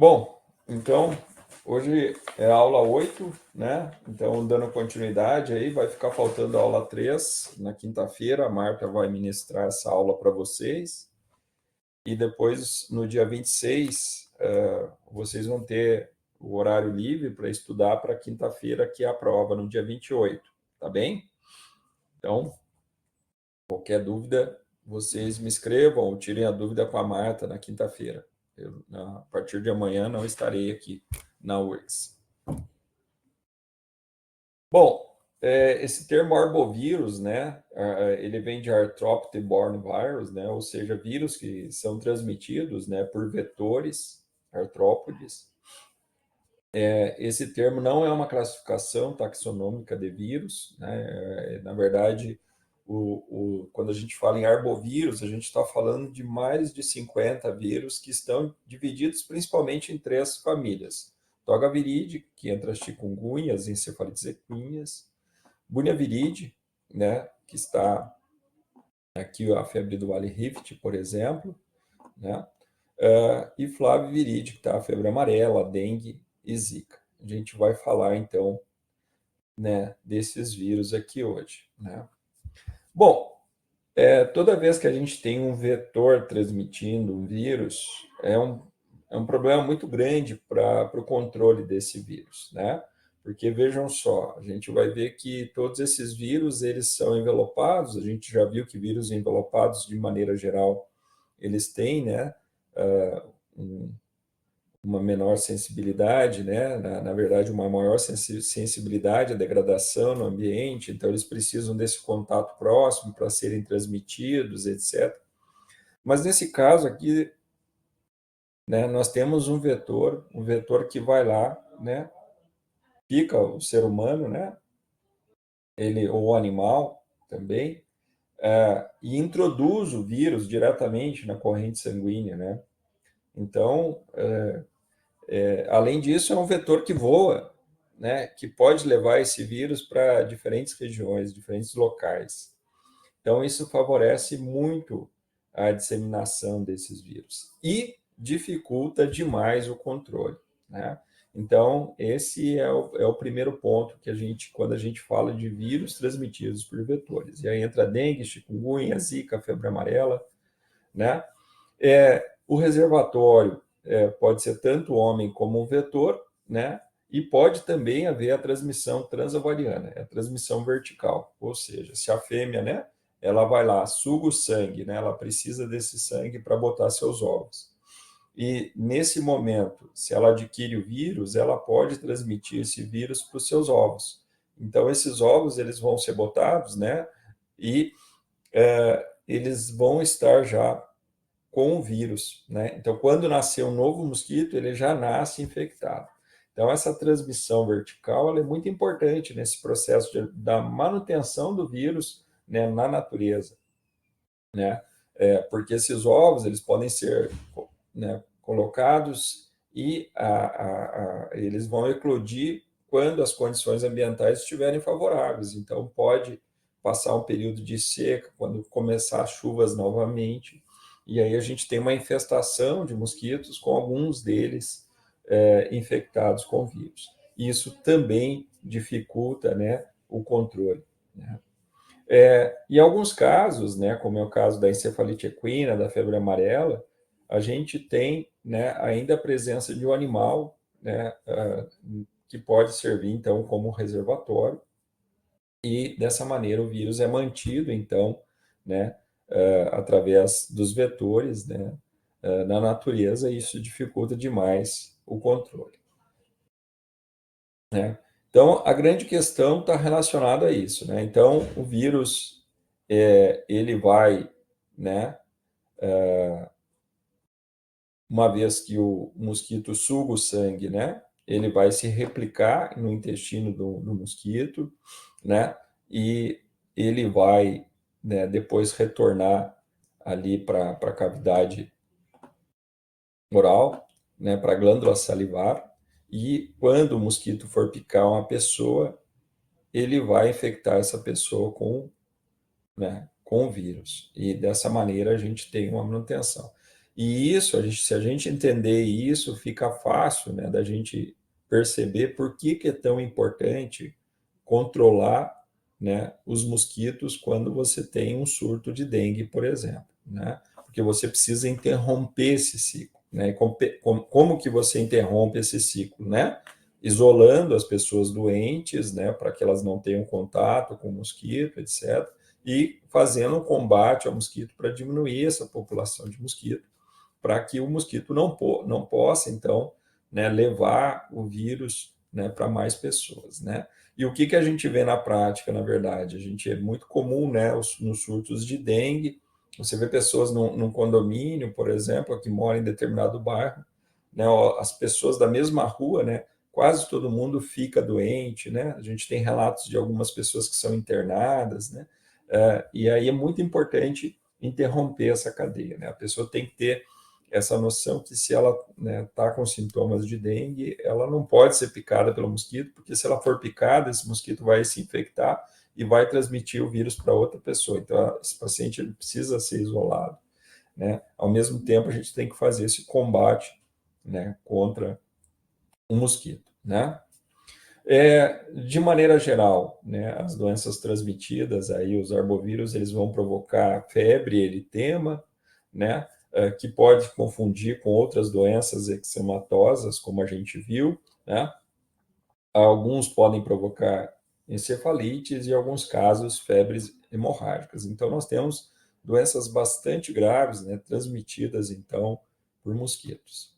Bom, então, hoje é a aula 8, né? Então, dando continuidade aí, vai ficar faltando a aula 3 na quinta-feira. A Marta vai ministrar essa aula para vocês. E depois, no dia 26, vocês vão ter o horário livre para estudar para quinta-feira, que é a prova, no dia 28, tá bem? Então, qualquer dúvida, vocês me escrevam ou tirem a dúvida com a Marta na quinta-feira. A partir de amanhã, não estarei aqui na URGS. Bom, esse termo arbovírus, né, ele vem de arthropod-borne virus, né, ou seja, vírus que são transmitidos, né, por vetores artrópodes. Esse termo não é uma classificação taxonômica de vírus, né, na verdade, quando a gente fala em arbovírus, a gente está falando de mais de 50 vírus que estão divididos principalmente em 3 famílias. Togaviride, que entra as chikungunya, as encefalites equíneas, Bunyaviride, né, que está aqui a febre do Vale Rift, por exemplo, né, e Flaviviride, que está a febre amarela, dengue e zika. A gente vai falar, então, né, desses vírus aqui hoje, né. Bom, toda vez que a gente tem um vetor transmitindo um vírus, é um problema muito grande para o controle desse vírus, né? Porque vejam só, a gente vai ver que todos esses vírus, eles são envelopados, a gente já viu que vírus envelopados, de maneira geral, eles têm, né, um, uma menor sensibilidade, né? Na verdade, uma maior sensibilidade à degradação no ambiente, então eles precisam desse contato próximo para serem transmitidos, etc. Mas nesse caso aqui, né, nós temos um vetor que vai lá, né, pica o ser humano, né, ele, ou o animal também, e introduz o vírus diretamente na corrente sanguínea, né? Então, além disso, é um vetor que voa, né, que pode levar esse vírus para diferentes regiões, diferentes locais. Então, isso favorece muito a disseminação desses vírus e dificulta demais o controle, né? Então, esse é o primeiro ponto que quando a gente fala de vírus transmitidos por vetores. E aí entra dengue, chikungunya, zika, febre amarela, né? O reservatório pode ser tanto homem como um vetor, né? E pode também haver a transmissão transovariana, a transmissão vertical, ou seja, se a fêmea, né, ela vai lá, suga o sangue, né, ela precisa desse sangue para botar seus ovos. E nesse momento, se ela adquire o vírus, ela pode transmitir esse vírus para os seus ovos. Então, esses ovos eles vão ser botados, né, e eles vão estar já com o vírus, né? Então, quando nascer um novo mosquito, ele já nasce infectado. Então, essa transmissão vertical ela é muito importante nesse processo da manutenção do vírus, né, na natureza, né? Porque esses ovos eles podem ser, né, colocados e eles vão eclodir quando as condições ambientais estiverem favoráveis. Então, pode passar um período de seca, quando começar as chuvas novamente, e aí a gente tem uma infestação de mosquitos, com alguns deles infectados com vírus. Isso também dificulta, né, o controle, né? Em alguns casos, né, como é o caso da encefalite equina, da febre amarela, a gente tem, né, ainda a presença de um animal, né, que pode servir, então, como reservatório, e dessa maneira o vírus é mantido, então, né, através dos vetores, né, na natureza, e isso dificulta demais o controle, né? Então, a grande questão está relacionada a isso, né? Então, o vírus, ele vai, né, uma vez que o mosquito suga o sangue, né, ele vai se replicar no intestino do mosquito, né, e ele vai, né, depois retornar ali para a cavidade oral, né, para a glândula salivar, e quando o mosquito for picar uma pessoa, ele vai infectar essa pessoa com, né, com o vírus. E dessa maneira a gente tem uma manutenção. E isso, se a gente entender isso, fica fácil, né, da gente perceber por que é tão importante controlar, né, os mosquitos quando você tem um surto de dengue, por exemplo, né? Porque você precisa interromper esse ciclo, né? Como que você interrompe esse ciclo, né? Isolando as pessoas doentes, né, para que elas não tenham contato com o mosquito, etc. E fazendo um combate ao mosquito para diminuir essa população de mosquito, para que o mosquito não possa, então, né, levar o vírus, né, para mais pessoas, né? E o que a gente vê na prática, na verdade? A gente é muito comum, né, nos surtos de dengue, você vê pessoas num condomínio, por exemplo, que moram em determinado bairro, né, as pessoas da mesma rua, né, quase todo mundo fica doente, né? A gente tem relatos de algumas pessoas que são internadas, né? E aí é muito importante interromper essa cadeia, né? A pessoa tem que ter essa noção que se ela está, né, com sintomas de dengue, ela não pode ser picada pelo mosquito, porque se ela for picada, esse mosquito vai se infectar e vai transmitir o vírus para outra pessoa. Então, esse paciente ele precisa ser isolado, né? Ao mesmo tempo, a gente tem que fazer esse combate, né, contra o mosquito, né? De maneira geral, né, as doenças transmitidas, aí os arbovírus, eles vão provocar febre, eritema, né, que pode confundir com outras doenças eczematosas, como a gente viu, né? Alguns podem provocar encefalites e, em alguns casos, febres hemorrágicas. Então, nós temos doenças bastante graves, né, transmitidas, então, por mosquitos.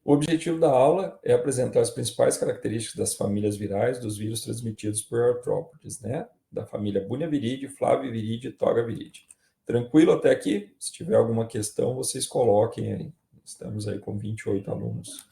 O objetivo da aula é apresentar as principais características das famílias virais dos vírus transmitidos por artrópodes, né? Da família Bunyaviride, Flaviviride e Togaviride. Tranquilo até aqui? Se tiver alguma questão, vocês coloquem aí. Estamos aí com 28 alunos.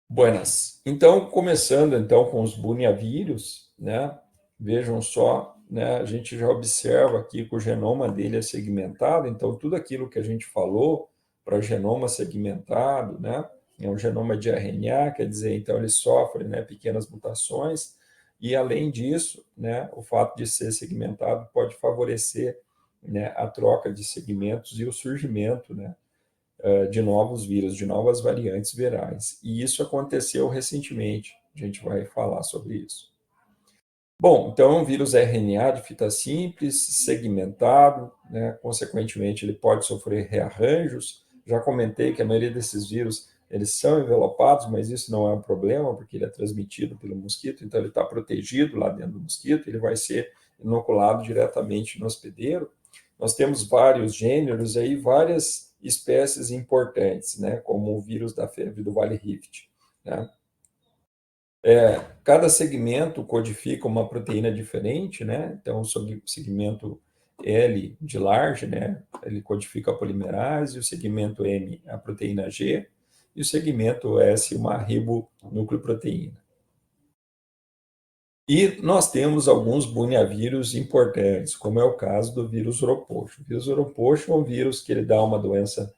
Buenas. Então, começando então com os bunhavírus, né? Vejam só, né? A gente já observa aqui que o genoma dele é segmentado, então tudo aquilo que a gente falou para genoma segmentado, né? É um genoma de RNA, quer dizer, então ele sofre, né, pequenas mutações, e além disso, né, o fato de ser segmentado pode favorecer, né, a troca de segmentos e o surgimento, né, de novos vírus, de novas variantes virais. E isso aconteceu recentemente. A gente vai falar sobre isso. Bom, então é um vírus RNA de fita simples, segmentado, né? Consequentemente, ele pode sofrer rearranjos. Já comentei que a maioria desses vírus eles são envelopados, mas isso não é um problema, porque ele é transmitido pelo mosquito, então ele está protegido lá dentro do mosquito, ele vai ser inoculado diretamente no hospedeiro. Nós temos vários gêneros aí, várias espécies importantes, né? Como o vírus da febre do Vale Rift, né? Cada segmento codifica uma proteína diferente, né? Então, o segmento L de large, né? Ele codifica a polimerase, o segmento M, a proteína G, e o segmento S, uma ribonucleoproteína. E nós temos alguns bunhavírus importantes, como é o caso do vírus Oropocho. O vírus Oropocho é um vírus que ele dá uma doença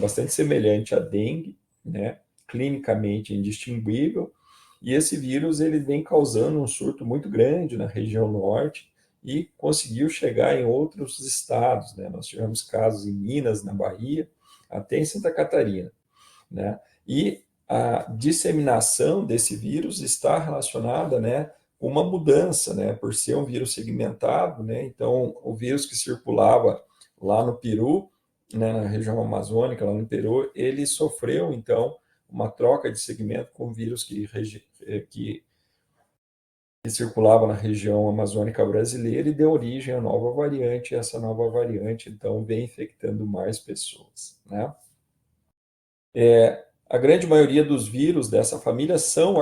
bastante semelhante à dengue, né? Clinicamente indistinguível, e esse vírus ele vem causando um surto muito grande na região norte e conseguiu chegar em outros estados, né? Nós tivemos casos em Minas, na Bahia, até em Santa Catarina, né? E a disseminação desse vírus está relacionada, né, com uma mudança, né, por ser um vírus segmentado, né? Então, o vírus que circulava lá no Peru, né, na região amazônica, lá no Peru, ele sofreu, então, uma troca de segmento com o vírus que circulava na região amazônica brasileira e deu origem à nova variante, e essa nova variante, então, vem infectando mais pessoas, né? A grande maioria dos vírus dessa família são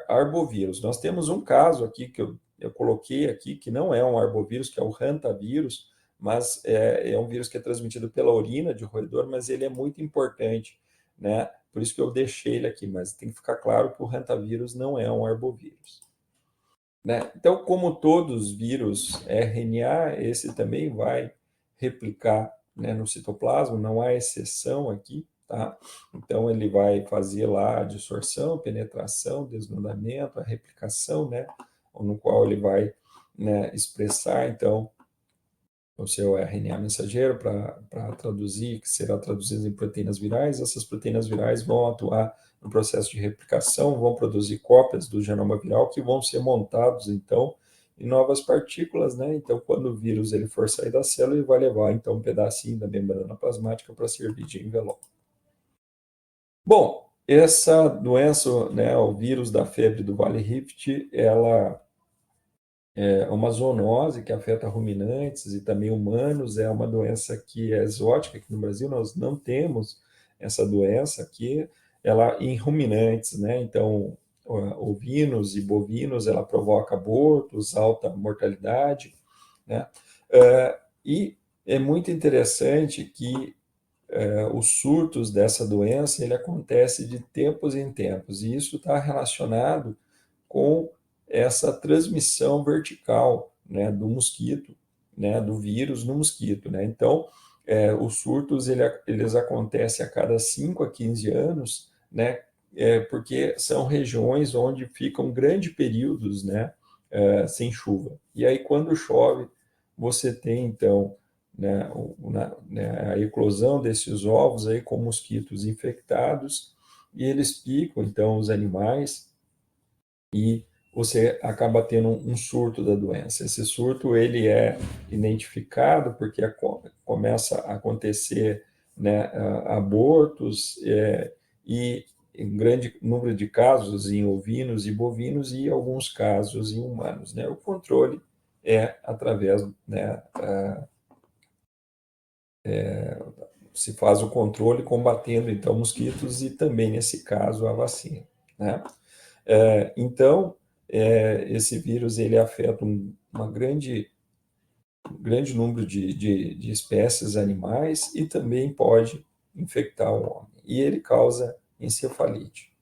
arbovírus. Nós temos um caso aqui que eu coloquei aqui, que não é um arbovírus, que é o hantavírus, mas é um vírus que é transmitido pela urina de roedor, mas ele é muito importante, né? Por isso que eu deixei ele aqui, mas tem que ficar claro que o hantavírus não é um arbovírus, né? Então, como todos os vírus RNA, esse também vai replicar, né, no citoplasma, não há exceção aqui, tá? Então, ele vai fazer lá a dissorção, penetração, desnudamento, a replicação, né, no qual ele vai, né, expressar, então, o seu RNA mensageiro para traduzir, que será traduzido em proteínas virais. Essas proteínas virais vão atuar no processo de replicação, vão produzir cópias do genoma viral que vão ser montados, então, em novas partículas, né? Então, quando o vírus ele for sair da célula, ele vai levar, então, um pedacinho da membrana plasmática para servir de envelope. Bom, essa doença, né, o vírus da febre do Vale Rift, ela é uma zoonose que afeta ruminantes e também humanos, é uma doença que é exótica aqui no Brasil, nós não temos essa doença aqui, ela em ruminantes, né? Então, ovinos e bovinos, ela provoca abortos, alta mortalidade, né? E é muito interessante que os surtos dessa doença, ele acontece de tempos em tempos, e isso está relacionado com essa transmissão vertical, né, do mosquito, né, do vírus no mosquito, né? Então, os surtos eles acontecem a cada 5 a 15 anos, né, porque são regiões onde ficam grandes períodos, né, sem chuva. E aí, quando chove, você tem, então, né, né, a eclosão desses ovos aí com mosquitos infectados, e eles picam, então, os animais, e você acaba tendo um surto da doença. Esse surto ele é identificado porque começa a acontecer, né, abortos, e em grande número de casos em ovinos e bovinos e alguns casos em humanos, né? O controle é através, né, se faz o controle combatendo então mosquitos e também nesse caso a vacina, né? Então, esse vírus ele afeta uma grande número de espécies animais e também pode infectar o homem. E ele causa encefalite,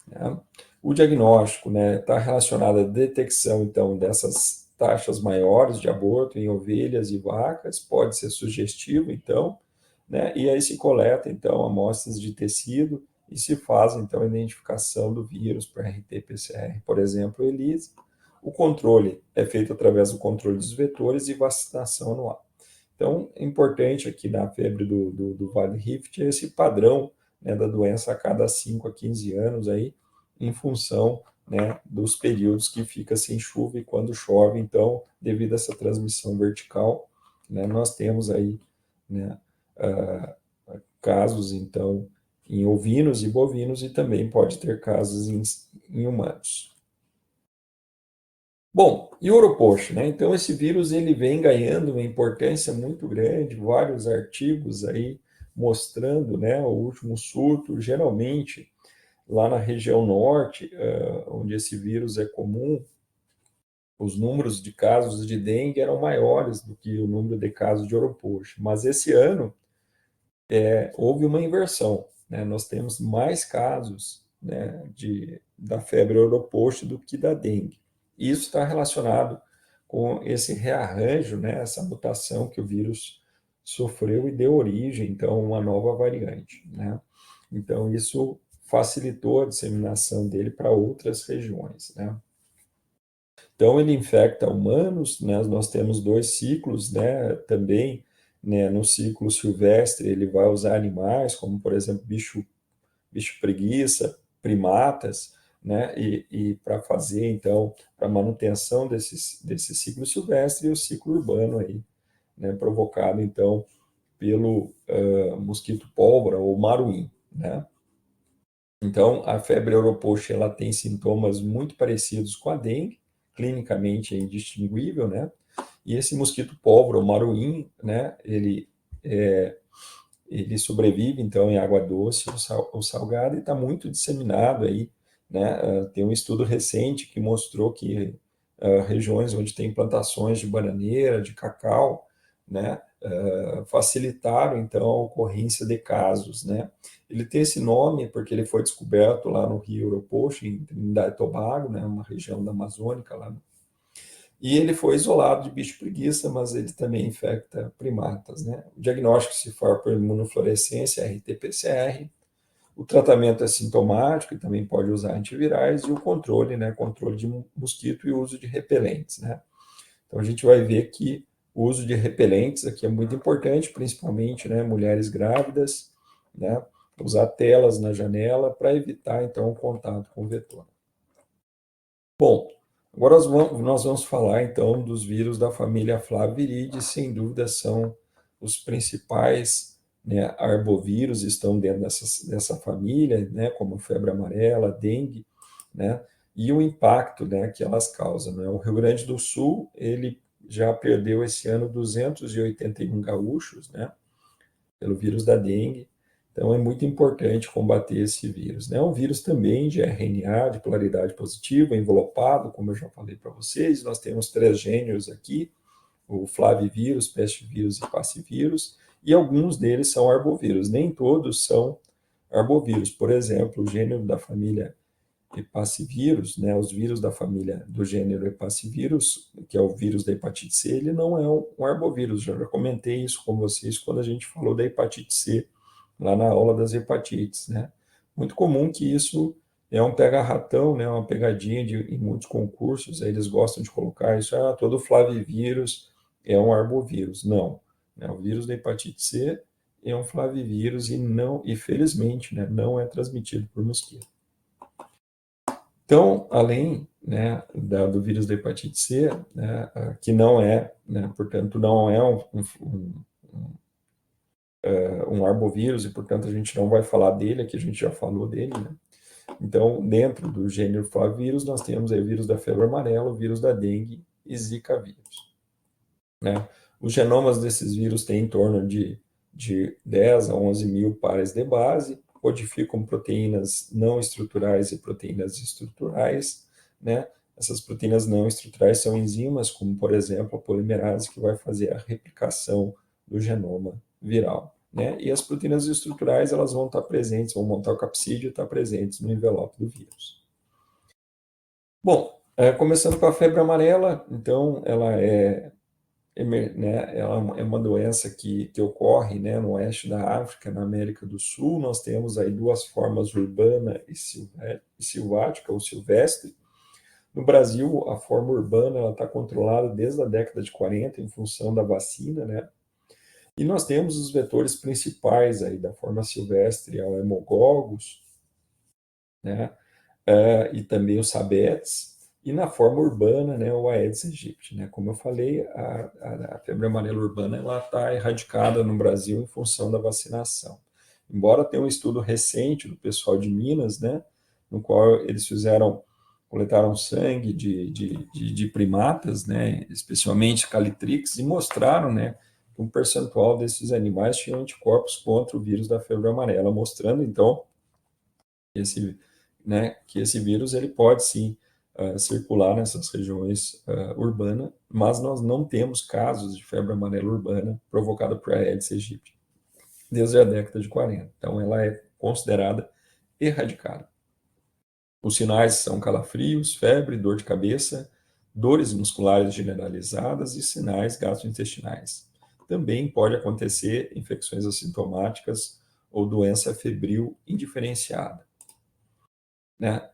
né? O diagnóstico, né, está relacionado à detecção, então, dessas taxas maiores de aborto em ovelhas e vacas, pode ser sugestivo, então, né, e aí se coleta, então, amostras de tecido e se faz, então, a identificação do vírus para RT-PCR, por exemplo, ELISA. O controle é feito através do controle dos vetores e vacinação anual. Então, é importante aqui na febre do Vale Rift é esse padrão, né, da doença a cada 5 a 15 anos, aí, em função, né, dos períodos que fica sem chuva e quando chove, então, devido a essa transmissão vertical, né, nós temos aí, né, casos, então, em ovinos e bovinos e também pode ter casos em humanos. Bom, e o Oropoche, né? Então esse vírus ele vem ganhando uma importância muito grande, vários artigos aí mostrando, né, o último surto, geralmente lá na região norte, onde esse vírus é comum, os números de casos de dengue eram maiores do que o número de casos de Oropoche. Mas esse ano houve uma inversão, né? Nós temos mais casos, né, da febre Oropoche do que da dengue. E isso está relacionado com esse rearranjo, né, essa mutação que o vírus sofreu e deu origem, então, a uma nova variante, né? Então, isso facilitou a disseminação dele para outras regiões, né? Então, ele infecta humanos, né? Nós temos dois ciclos, né? Também, né, no ciclo silvestre, ele vai usar animais, como, por exemplo, bicho preguiça, primatas, né? E para fazer, então, para manutenção desse ciclo silvestre e o ciclo urbano aí, né? Provocado, então, pelo mosquito pólvora ou maruim, né? Então, a febre europoxa ela tem sintomas muito parecidos com a dengue, clinicamente é indistinguível, né? E esse mosquito pólvora, o maruim, né? Ele sobrevive então em água doce ou salgada e está muito disseminado aí, né? Tem um estudo recente que mostrou que regiões onde tem plantações de bananeira, de cacau, né? Facilitaram então a ocorrência de casos, né? Ele tem esse nome porque ele foi descoberto lá no Rio Europoche, em Trinidad e Tobago, né? Uma região da Amazônica lá. E ele foi isolado de bicho preguiça, mas ele também infecta primatas, né? O diagnóstico se for por imunofluorescência, RT-PCR. O tratamento é sintomático e também pode usar antivirais e o controle, né? Controle de mosquito e uso de repelentes, né? Então a gente vai ver que O uso de repelentes aqui é muito importante, principalmente, né, mulheres grávidas, né, usar telas na janela para evitar, então, o contato com o vetor. Bom, agora nós vamos falar, então, dos vírus da família Flaviridae, sem dúvida são os principais, né, arbovírus, estão dentro dessa família, né, como a febre amarela, dengue, né, e o impacto, né, que elas causam, né? O Rio Grande do Sul, ele já perdeu esse ano 281 gaúchos, né, pelo vírus da dengue. Então, é muito importante combater esse vírus, né? É um vírus também de RNA, de polaridade positiva, envelopado, como eu já falei para vocês. Nós temos 3 gêneros aqui, o flavivírus, pestivírus e passivírus, e alguns deles são arbovírus. Nem todos são arbovírus. Por exemplo, o gênero da família Hepacivírus, né, os vírus da família do gênero Hepacivírus, que é o vírus da hepatite C, ele não é um arbovírus. Já comentei isso com vocês quando a gente falou da hepatite C, lá na aula das hepatites, né? Muito comum que isso é um pega-ratão, né, uma pegadinha em muitos concursos, aí eles gostam de colocar isso, todo flavivírus é um arbovírus. Não, né, o vírus da hepatite C é um flavivírus e não, e felizmente, né, não é transmitido por mosquito. Então, além, né, do vírus da hepatite C, né, que não é, né, portanto, não é um arbovírus e, portanto, a gente não vai falar dele, aqui a gente já falou dele, né? Então, dentro do gênero flavírus, nós temos aí o vírus da febre amarela, o vírus da dengue e Zika vírus, né? Os genomas desses vírus têm em torno de 10 a 11 mil pares de base, codificam proteínas não estruturais e proteínas estruturais, né? Essas proteínas não estruturais são enzimas, como, por exemplo, a polimerase, que vai fazer a replicação do genoma viral, né? E as proteínas estruturais, elas vão estar presentes, vão montar o capsídeo e estar presentes no envelope do vírus. Bom, começando com a febre amarela, então, ela né, ela é uma doença que ocorre, né, no oeste da África, na América do Sul. Nós temos aí duas formas, urbana e silvática, ou silvestre. No Brasil, a forma urbana está controlada desde a década de 40 em função da vacina, né? E nós temos os vetores principais aí da forma silvestre, o hemogogus, né? E também os sabetes, e na forma urbana, né, o Aedes aegypti, né? Como eu falei, a febre amarela urbana ela está erradicada no Brasil em função da vacinação. Embora tenha um estudo recente do pessoal de Minas, né, no qual eles coletaram sangue de primatas, né, especialmente calitrix, e mostraram, né, que um percentual desses animais tinha anticorpos contra o vírus da febre amarela, mostrando então esse, né, que esse vírus ele pode sim circular nessas regiões urbanas, mas nós não temos casos de febre amarela urbana provocada por Aedes aegypti desde a década de 40. Então ela é considerada erradicada. Os sinais são calafrios, febre, dor de cabeça, dores musculares generalizadas e sinais gastrointestinais. Também pode acontecer infecções assintomáticas ou doença febril indiferenciada, né?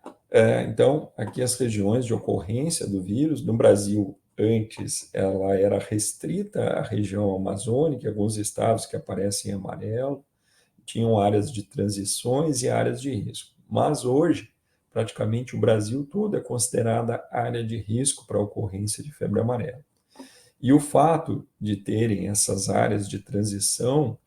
Então, aqui as regiões de ocorrência do vírus, no Brasil, antes, ela era restrita à região amazônica, alguns estados que aparecem em amarelo, tinham áreas de transições e áreas de risco. Mas hoje, praticamente o Brasil todo é considerada área de risco para a ocorrência de febre amarela. E o fato de terem essas áreas de transição,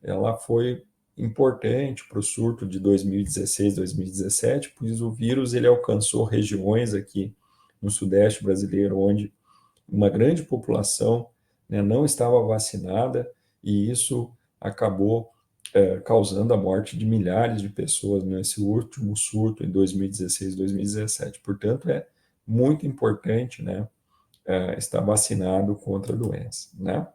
ela foi importante para o surto de 2016, 2017, pois o vírus ele alcançou regiões aqui no sudeste brasileiro onde uma grande população, né, não estava vacinada, e isso acabou causando a morte de milhares de pessoas nesse último surto em 2016, 2017. Portanto, é muito importante, né, estar vacinado contra a doença, né?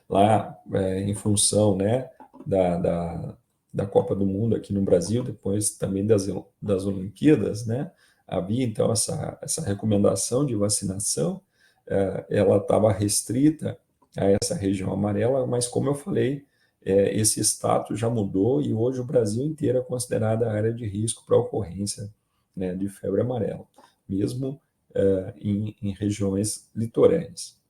Lá, em função, né, da, da, da Copa do Mundo aqui no Brasil, depois também das Olimpíadas, né, havia então essa recomendação de vacinação. Ela estava restrita a essa região amarela, mas como eu falei, esse status já mudou e hoje o Brasil inteiro é considerada área de risco para a ocorrência, né, de febre amarela, mesmo em regiões litorâneas.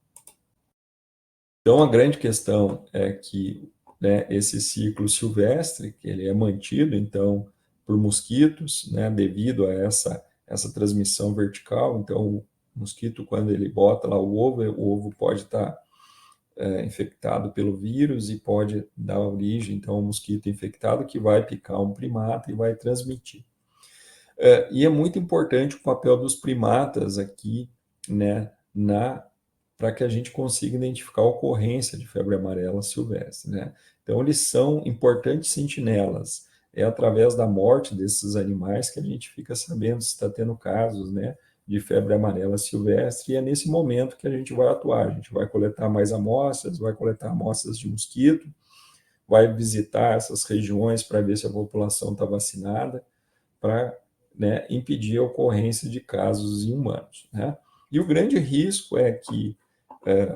Então, a grande questão é que, né, esse ciclo silvestre, que ele é mantido, então, por mosquitos, né, devido a essa transmissão vertical. Então, o mosquito, quando ele bota lá o ovo pode estar infectado pelo vírus e pode dar origem, então, a um mosquito infectado que vai picar um primata e vai transmitir. E é muito importante o papel dos primatas aqui, né, para que a gente consiga identificar a ocorrência de febre amarela silvestre, né? Então, eles são importantes sentinelas. É através da morte desses animais que a gente fica sabendo se está tendo casos, né, de febre amarela silvestre, e é nesse momento que a gente vai atuar. A gente vai coletar mais amostras, vai coletar amostras de mosquito, vai visitar essas regiões para ver se a população está vacinada, para, né, impedir a ocorrência de casos em humanos, né? E o grande risco é que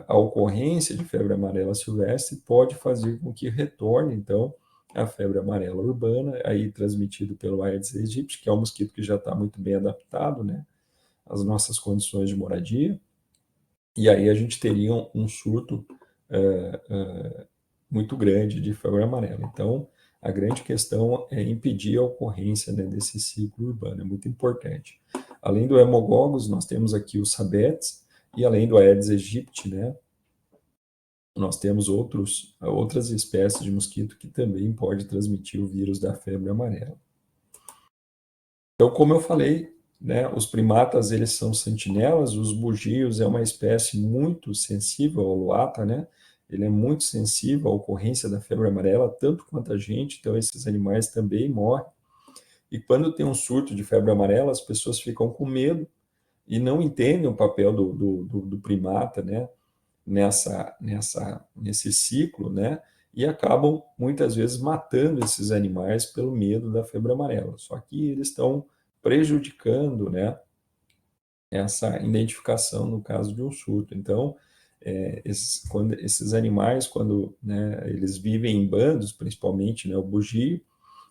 a ocorrência de febre amarela silvestre pode fazer com que retorne, então, a febre amarela urbana, aí transmitido pelo Aedes aegypti, que é um mosquito que já está muito bem adaptado, né, às nossas condições de moradia, e aí a gente teria um surto muito grande de febre amarela. Então, a grande questão é impedir a ocorrência, né, desse ciclo urbano, é muito importante. Além do hemogogos, nós temos aqui os rabetes, e além do Aedes aegypti, né, nós temos outras espécies de mosquito que também pode transmitir o vírus da febre amarela. Então, como eu falei, né, os primatas eles são sentinelas, os bugios é uma espécie muito sensível ao luata, né? Ele é muito sensível à ocorrência da febre amarela, tanto quanto a gente, então esses animais também morrem. E quando tem um surto de febre amarela, as pessoas ficam com medo e não entendem o papel do primata, né? Nesse ciclo, né? E acabam muitas vezes matando esses animais pelo medo da febre amarela. Só que eles estão prejudicando, né, essa identificação no caso de um surto. Então, esses animais, quando, né, eles vivem em bandos, principalmente, né, o bugio,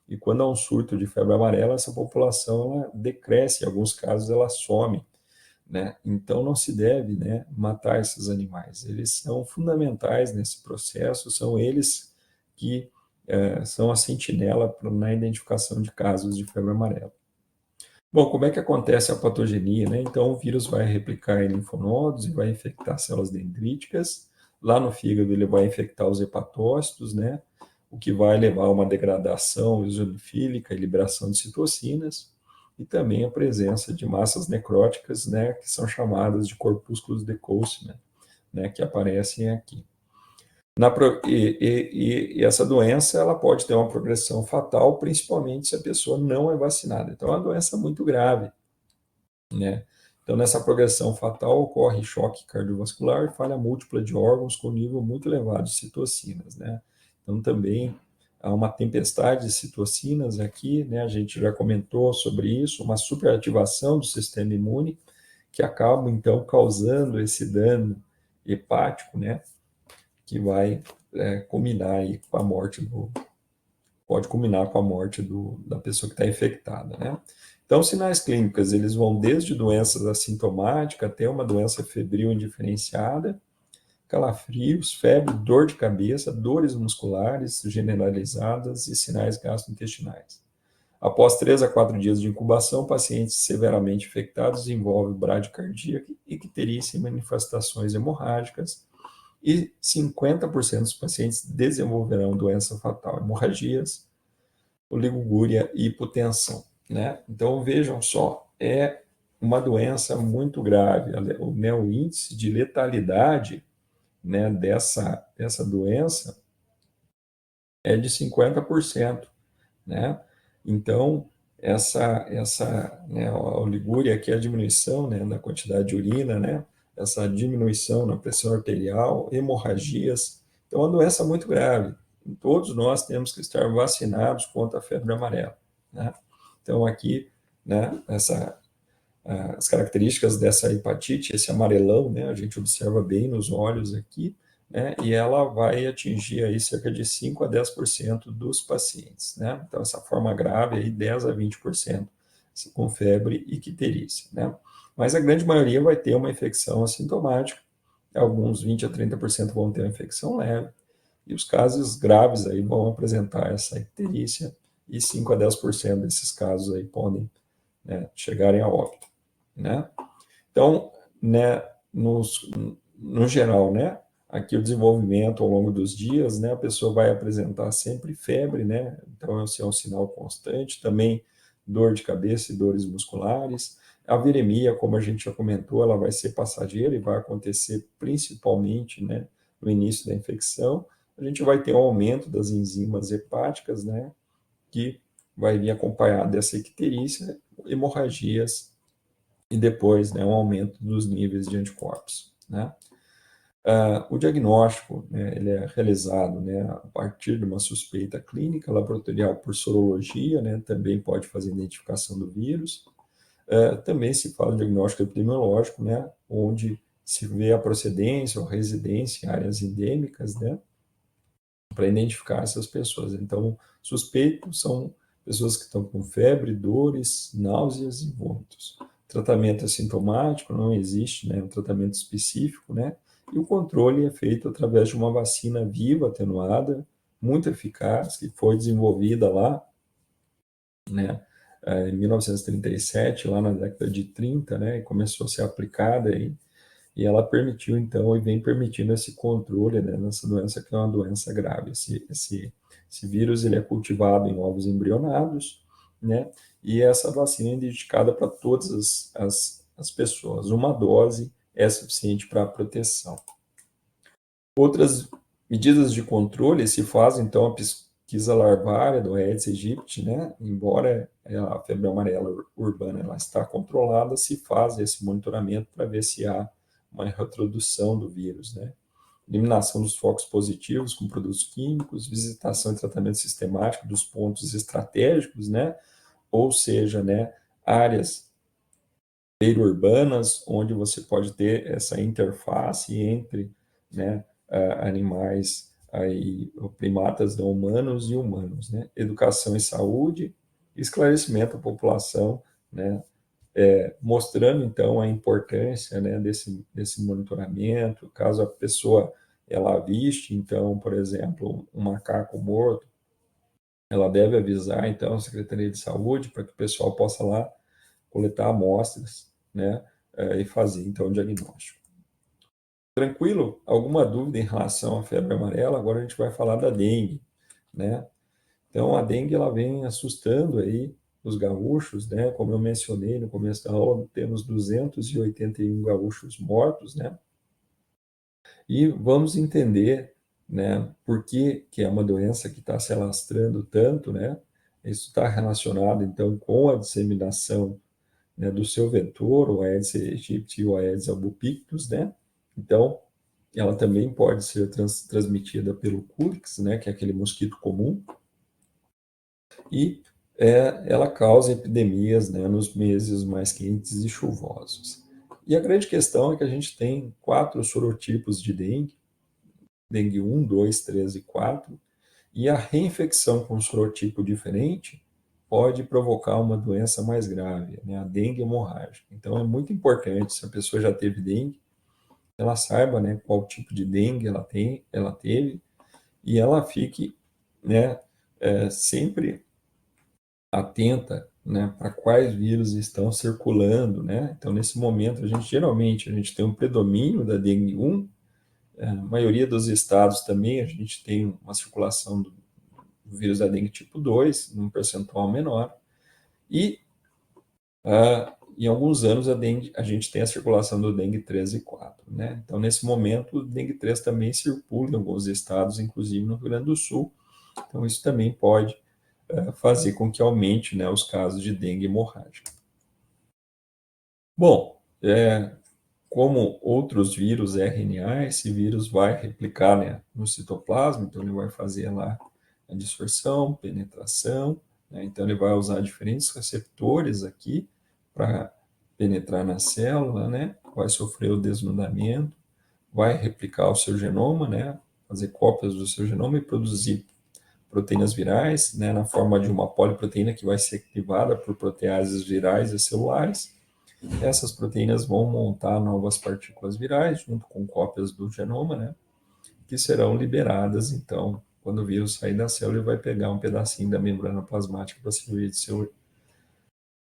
e quando há um surto de febre amarela, essa população ela decresce, em alguns casos ela some, né? Então não se deve, né, matar esses animais. Eles são fundamentais nesse processo, são eles que são a sentinela na identificação de casos de febre amarela. Bom, como é que acontece a patogenia, né? Então o vírus vai replicar em linfonodos e vai infectar células dendríticas. Lá no fígado ele vai infectar os hepatócitos, né? O que vai levar a uma degradação eosinofílica e liberação de citocinas, e também a presença de massas necróticas, né, que são chamadas de corpúsculos de Coulson, né, que aparecem aqui. E essa doença ela pode ter uma progressão fatal, principalmente se a pessoa não é vacinada. Então, é uma doença muito grave, né? Então, nessa progressão fatal ocorre choque cardiovascular e falha múltipla de órgãos com nível muito elevado de citocinas, né? Então, também há uma tempestade de citocinas aqui, né? A gente já comentou sobre isso, uma superativação do sistema imune que acaba, então, causando esse dano hepático, né? Que vai culminar aí com a morte pode culminar com a morte da pessoa que está infectada, né? Então, sinais clínicos, eles vão desde doenças assintomáticas até uma doença febril indiferenciada, calafrios, febre, dor de cabeça, dores musculares generalizadas e sinais gastrointestinais. Após 3 a 4 dias de incubação, pacientes severamente infectados desenvolvem bradicardia e icterícia e manifestações hemorrágicas, e 50% dos pacientes desenvolverão doença fatal, hemorragias, oligúria e hipotensão, né? Então, vejam só, é uma doença muito grave, né? O índice de letalidade, né, dessa doença é de 50%, né? Então, né, a oligúria, que é a diminuição, né, da quantidade de urina, né, essa diminuição na pressão arterial, hemorragias, então é uma doença muito grave. Todos nós temos que estar vacinados contra a febre amarela, né? Então, aqui, né, as características dessa hepatite, esse amarelão, né, a gente observa bem nos olhos aqui, né, e ela vai atingir aí cerca de 5 a 10% dos pacientes, né? Então, essa forma grave aí, 10 a 20% com febre e icterícia, né? Mas a grande maioria vai ter uma infecção assintomática alguns 20 a 30% vão ter uma infecção leve, e os casos graves aí vão apresentar essa icterícia, e 5 a 10% desses casos aí podem, né, chegarem a óbito, né? Então, né, no geral, né, aqui o desenvolvimento ao longo dos dias, né, a pessoa vai apresentar sempre febre, né, então esse é um sinal constante, também dor de cabeça e dores musculares. A viremia, como a gente já comentou, ela vai ser passageira e vai acontecer principalmente, né, no início da infecção. A gente vai ter um aumento das enzimas hepáticas, né, que vai vir acompanhado dessa icterícia, hemorragias e depois, né, um aumento dos níveis de anticorpos, né? O diagnóstico, né, ele é realizado, né, a partir de uma suspeita clínica laboratorial por sorologia, né, também pode fazer identificação do vírus. Também se fala em diagnóstico epidemiológico, né, onde se vê a procedência ou residência em áreas endêmicas, né, para identificar essas pessoas. Então, suspeitos são pessoas que estão com febre, dores, náuseas e vômitos. Tratamento assintomático, não existe, né, um tratamento específico, né, e o controle é feito através de uma vacina viva, atenuada, muito eficaz, que foi desenvolvida lá, né, em 1937, lá na década de 30, né, e começou a ser aplicada e ela permitiu, então, e vem permitindo esse controle, né, nessa doença que é uma doença grave. Esse vírus ele é cultivado em ovos embrionados, né, e essa vacina é indicada para todas as pessoas. Uma dose é suficiente para a proteção. Outras medidas de controle se fazem, então, a pesquisa larvária do Aedes aegypti, né, embora a febre amarela urbana ela está controlada, se faz esse monitoramento para ver se há uma reprodução do vírus, né? Eliminação dos focos positivos com produtos químicos, visitação e tratamento sistemático dos pontos estratégicos, né? Ou seja, né, áreas periurbanas onde você pode ter essa interface entre, né, animais aí, primatas não humanos e humanos, né? Educação e saúde, esclarecimento à população, né, mostrando então a importância, né, desse monitoramento, caso a pessoa ela aviste, então, por exemplo, um macaco morto, ela deve avisar então a Secretaria de Saúde para que o pessoal possa lá coletar amostras, né, e fazer então o diagnóstico. Tranquilo? Alguma dúvida em relação à febre amarela? Agora a gente vai falar da dengue, né? Então, a dengue ela vem assustando aí os gaúchos, né? Como eu mencionei no começo da aula, temos 281 gaúchos mortos, né? E vamos entender, né, por que é uma doença que está se alastrando tanto, né? Isso está relacionado, então, com a disseminação, né, do seu vetor, o Aedes aegypti e o Aedes albopictus, né? Então, ela também pode ser transmitida pelo Culex, né, que é aquele mosquito comum, e ela causa epidemias, né, nos meses mais quentes e chuvosos. E a grande questão é que a gente tem 4 sorotipos de dengue, dengue 1, 2, 3 e 4, e a reinfecção com um sorotipo diferente pode provocar uma doença mais grave, né, a dengue hemorrágica. Então é muito importante, se a pessoa já teve dengue, ela saiba, né, qual tipo de dengue ela teve, e ela fique, né, sempre atenta, né, para quais vírus estão circulando, né? Então, nesse momento, geralmente a gente tem um predomínio da dengue 1, a maioria dos estados também a gente tem uma circulação do vírus da dengue tipo 2, num percentual menor, e em alguns anos a gente tem a circulação do dengue 3 e 4, né? Então, nesse momento, o dengue 3 também circula em alguns estados, inclusive no Rio Grande do Sul, então isso também pode fazer com que aumente, né, os casos de dengue hemorrágica. Bom, como outros vírus RNA, esse vírus vai replicar, né, no citoplasma, então ele vai fazer lá a dispersão, penetração, né, então ele vai usar diferentes receptores aqui para penetrar na célula, né, vai sofrer o desnudamento, vai replicar o seu genoma, né, fazer cópias do seu genoma e produzir proteínas virais, né, na forma de uma poliproteína que vai ser crivada por proteases virais e celulares, essas proteínas vão montar novas partículas virais, junto com cópias do genoma, né? Que serão liberadas, então, quando o vírus sair da célula, ele vai pegar um pedacinho da membrana plasmática para servir de seu,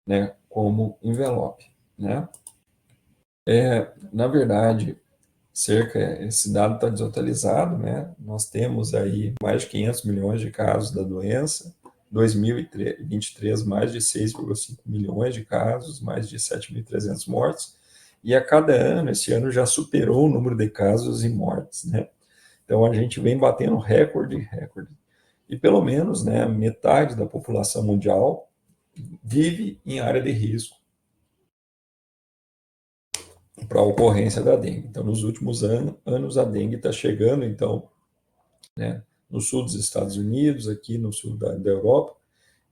né, como envelope, né? Na verdade, esse dado está desatualizado, né? Nós temos aí mais de 500 milhões de casos da doença, 2023 mais de 6,5 milhões de casos, mais de 7.300 mortes, e a cada ano, esse ano já superou o número de casos e mortes, né? Então a gente vem batendo recorde, recorde. E pelo menos, né, metade da população mundial vive em área de risco para a ocorrência da dengue. Então, nos últimos anos, a dengue está chegando, então, né, no sul dos Estados Unidos, aqui no sul da Europa,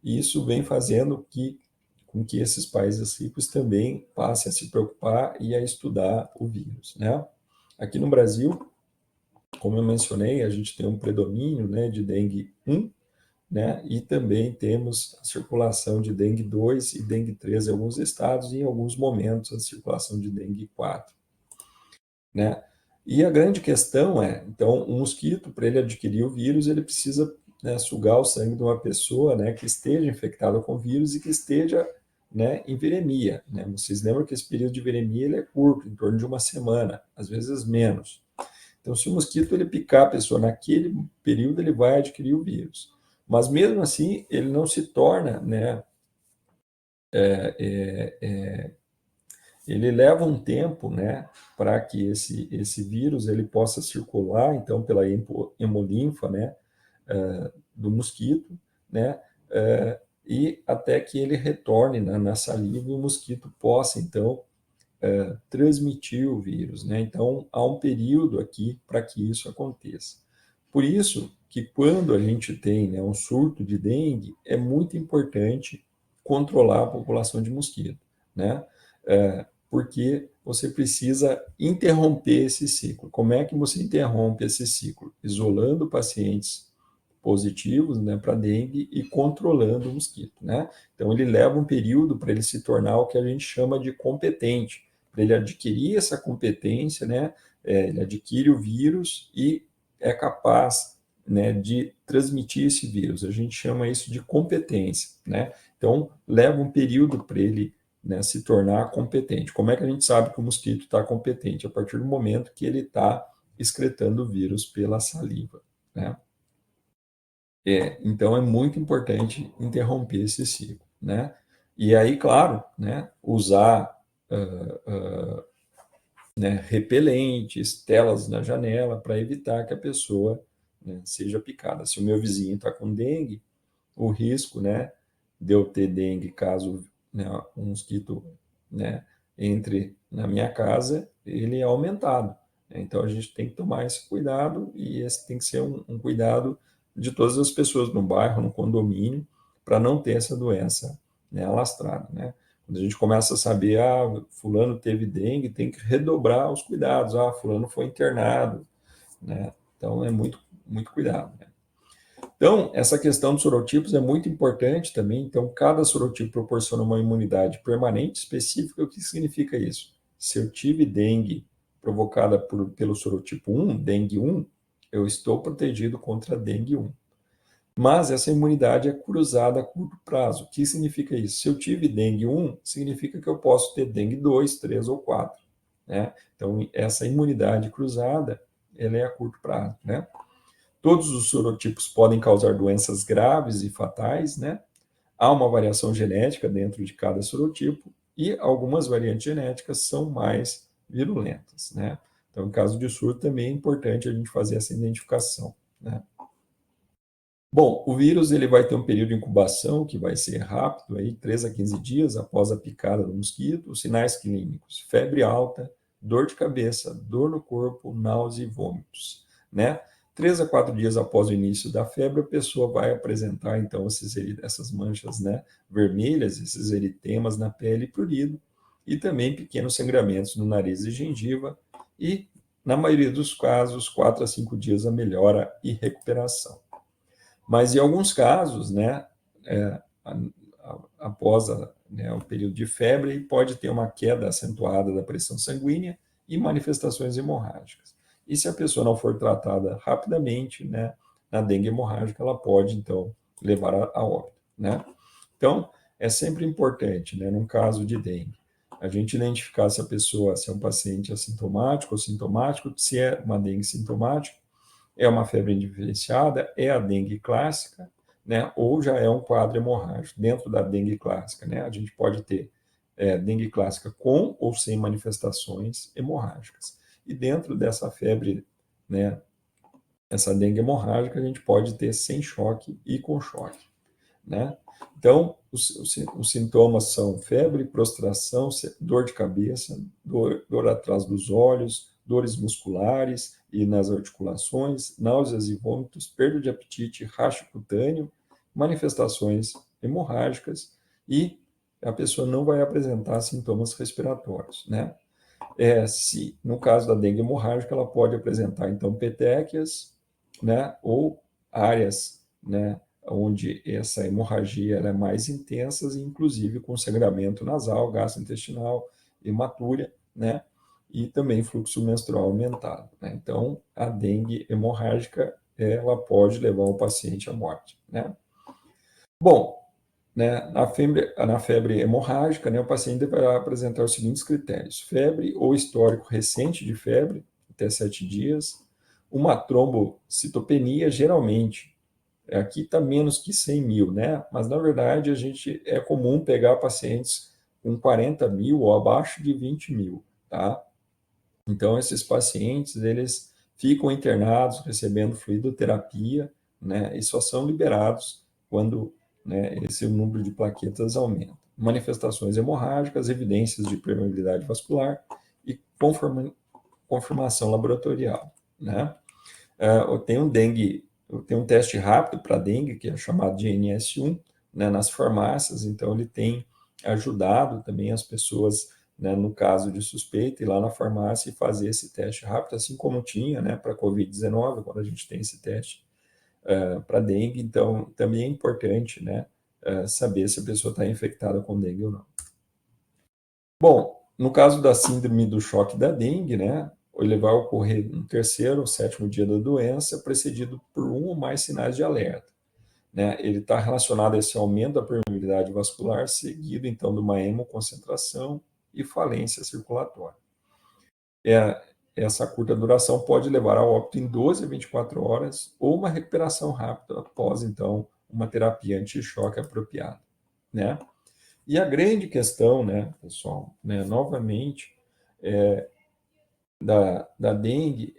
e isso vem fazendo com que esses países ricos também passem a se preocupar e a estudar o vírus, né? Aqui no Brasil, como eu mencionei, a gente tem um predomínio, né, de dengue 1, né? E também temos a circulação de dengue 2 e dengue 3 em alguns estados e em alguns momentos a circulação de dengue 4, né? E a grande questão é, então, o mosquito, para ele adquirir o vírus, ele precisa, né, sugar o sangue de uma pessoa, né, que esteja infectada com o vírus e que esteja, né, em viremia, né? Vocês lembram que esse período de viremia ele é curto, em torno de uma semana, às vezes menos. Então, se o mosquito ele picar a pessoa naquele período, ele vai adquirir o vírus. Mas mesmo assim, ele não se torna, né, ele leva um tempo, né, para que esse vírus ele possa circular, então, pela hemolinfa, né, do mosquito, né, e até que ele retorne na saliva e o mosquito possa, então, transmitir o vírus, né? Então, há um período aqui para que isso aconteça. Por isso que quando a gente tem, né, um surto de dengue, é muito importante controlar a população de mosquito, né? Porque você precisa interromper esse ciclo. Como é que você interrompe esse ciclo? Isolando pacientes positivos, né, para dengue e controlando o mosquito, né? Então ele leva um período para ele se tornar o que a gente chama de competente, para ele adquirir essa competência, né? Ele adquire o vírus e é capaz, né, de transmitir esse vírus. A gente chama isso de competência, né? Então leva um período para ele, né, se tornar competente. Como é que a gente sabe que o mosquito está competente? A partir do momento que ele está excretando o vírus pela saliva, né? Então é muito importante interromper esse ciclo, né? E aí, claro, né, usar né, repelentes, telas na janela para evitar que a pessoa, né, seja picada. Se o meu vizinho está com dengue, o risco, né, de eu ter dengue caso, né, um mosquito, né, entre na minha casa, ele é aumentado. Então a gente tem que tomar esse cuidado e esse tem que ser um cuidado de todas as pessoas no bairro, no condomínio, para não ter essa doença, né, alastrada, né? Quando a gente começa a saber, fulano teve dengue, tem que redobrar os cuidados. Fulano foi internado, né? Então é muito, muito cuidado, né? Então, essa questão dos sorotipos é muito importante também. Então, cada sorotipo proporciona uma imunidade permanente específica. O que significa isso? Se eu tive dengue provocada pelo sorotipo 1, dengue 1, eu estou protegido contra dengue 1. Mas essa imunidade é cruzada a curto prazo. O que significa isso? Se eu tive dengue 1, significa que eu posso ter dengue 2, 3 ou 4. Né? Então, essa imunidade cruzada, ela é a curto prazo, né? Todos os sorotipos podem causar doenças graves e fatais, né? Há uma variação genética dentro de cada sorotipo e algumas variantes genéticas são mais virulentas, né? Então, em caso de surto, também é importante a gente fazer essa identificação, né? Bom, o vírus ele vai ter um período de incubação que vai ser rápido, aí, 3 a 15 dias após a picada do mosquito. Os sinais clínicos: febre alta, dor de cabeça, dor no corpo, náusea e vômitos, né? 3 a 4 dias após o início da febre, a pessoa vai apresentar, então, essas manchas, né, vermelhas, esses eritemas na pele e prurido, e também pequenos sangramentos no nariz e gengiva, e, na maioria dos casos, 4 a 5 dias a melhora e recuperação. Mas em alguns casos, né, após né, o período de febre, e pode ter uma queda acentuada da pressão sanguínea e manifestações hemorrágicas. E se a pessoa não for tratada rapidamente, né, na dengue hemorrágica, ela pode, então, levar a óbito, né? Então, é sempre importante, né, num caso de dengue, a gente identificar se a pessoa, se é um paciente assintomático ou sintomático, se é uma dengue sintomática, é uma febre indiferenciada, é a dengue clássica, né, ou já é um quadro hemorrágico. Dentro da dengue clássica, né, a gente pode ter dengue clássica com ou sem manifestações hemorrágicas. E dentro dessa febre, né, essa dengue hemorrágica, a gente pode ter sem choque e com choque, né? Então, os sintomas são febre, prostração, dor de cabeça, dor atrás dos olhos, dores musculares e nas articulações, náuseas e vômitos, perda de apetite, racho cutâneo, manifestações hemorrágicas, e a pessoa não vai apresentar sintomas respiratórios, né? Se no caso da dengue hemorrágica, ela pode apresentar então petequias, né, ou áreas, né, onde essa hemorragia ela é mais intensa, inclusive com sangramento nasal, gastrointestinal, hematúria, né, e também fluxo menstrual aumentado, né? Então, a dengue hemorrágica ela pode levar o paciente à morte, né? Bom, né, na febre hemorrágica, né, o paciente deverá apresentar os seguintes critérios: febre ou histórico recente de febre, até 7 dias, uma trombocitopenia, geralmente, aqui está menos que 100 mil, né? Mas na verdade é comum pegar pacientes com 40 mil ou abaixo de 20 mil, tá? Então esses pacientes, eles ficam internados recebendo fluidoterapia, né? E só são liberados quando, né, esse número de plaquetas aumenta. Manifestações hemorrágicas, evidências de permeabilidade vascular e confirmação laboratorial, né? Eu tenho um teste rápido para dengue, que é chamado de NS1, né, nas farmácias, então ele tem ajudado também as pessoas, né, no caso de suspeita, ir lá na farmácia e fazer esse teste rápido, assim como tinha, né, para Covid-19, quando a gente tem esse teste para dengue, então também é importante, né, saber se a pessoa está infectada com dengue ou não. Bom, no caso da síndrome do choque da dengue, né, ele vai ocorrer no terceiro ou sétimo dia da doença, precedido por um ou mais sinais de alerta, né? Ele está relacionado a esse aumento da permeabilidade vascular, seguido então de uma hemoconcentração e falência circulatória. Essa curta duração pode levar ao óbito em 12 a 24 horas ou uma recuperação rápida após então uma terapia anti-choque apropriada, né? E a grande questão, né, pessoal, né, novamente, da dengue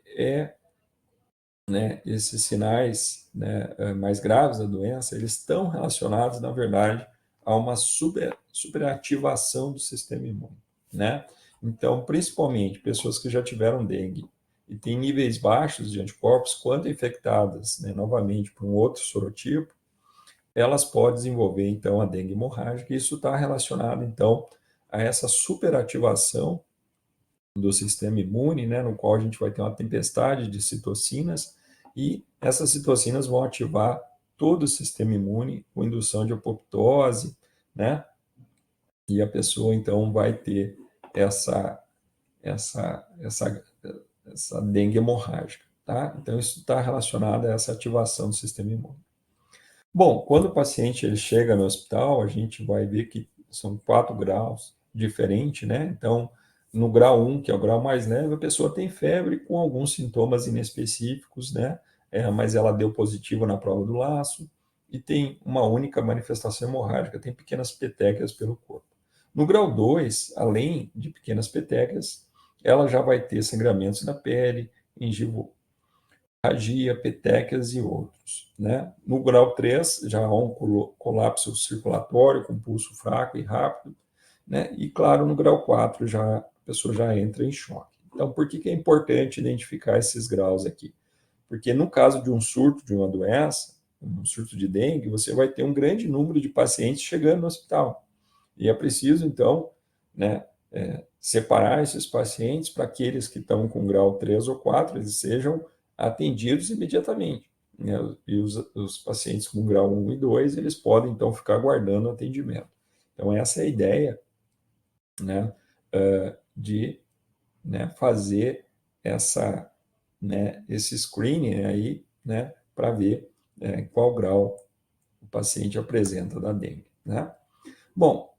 né, esses sinais, né, mais graves da doença, eles estão relacionados, na verdade, a uma superativação do sistema imune, né? Então, principalmente pessoas que já tiveram dengue e têm níveis baixos de anticorpos, quando infectadas, né, novamente por um outro sorotipo, elas podem desenvolver, então, a dengue hemorrágica, e isso está relacionado, então, a essa superativação do sistema imune, né, no qual a gente vai ter uma tempestade de citocinas, e essas citocinas vão ativar todo o sistema imune, com indução de apoptose, né, e a pessoa, então, vai ter essa, essa, essa, essa dengue hemorrágica, tá? Então, isso está relacionado a essa ativação do sistema imune. Bom, quando o paciente ele chega no hospital, a gente vai ver que são 4 graus diferentes, né? Então, no grau 1, que é o grau mais leve, a pessoa tem febre com alguns sintomas inespecíficos, né? Mas ela deu positivo na prova do laço e tem uma única manifestação hemorrágica, tem pequenas petequias pelo corpo. No grau 2, além de pequenas petequias, ela já vai ter sangramentos na pele, gengivo hemorragia, petequias e outros, né? No grau 3, já há um colapso circulatório com pulso fraco e rápido, né? E, claro, no grau 4, a pessoa já entra em choque. Então, por que é importante identificar esses graus aqui? Porque no caso de um surto de uma doença, um surto de dengue, você vai ter um grande número de pacientes chegando no hospital. E é preciso, então, né, separar esses pacientes para aqueles que estão com grau 3 ou 4, eles sejam atendidos imediatamente, né? E os pacientes com grau 1 e 2, eles podem, então, ficar aguardando atendimento. Então, essa é a ideia, né, de, né, fazer esse screening aí, né, para ver qual grau o paciente apresenta da dengue, né? Bom,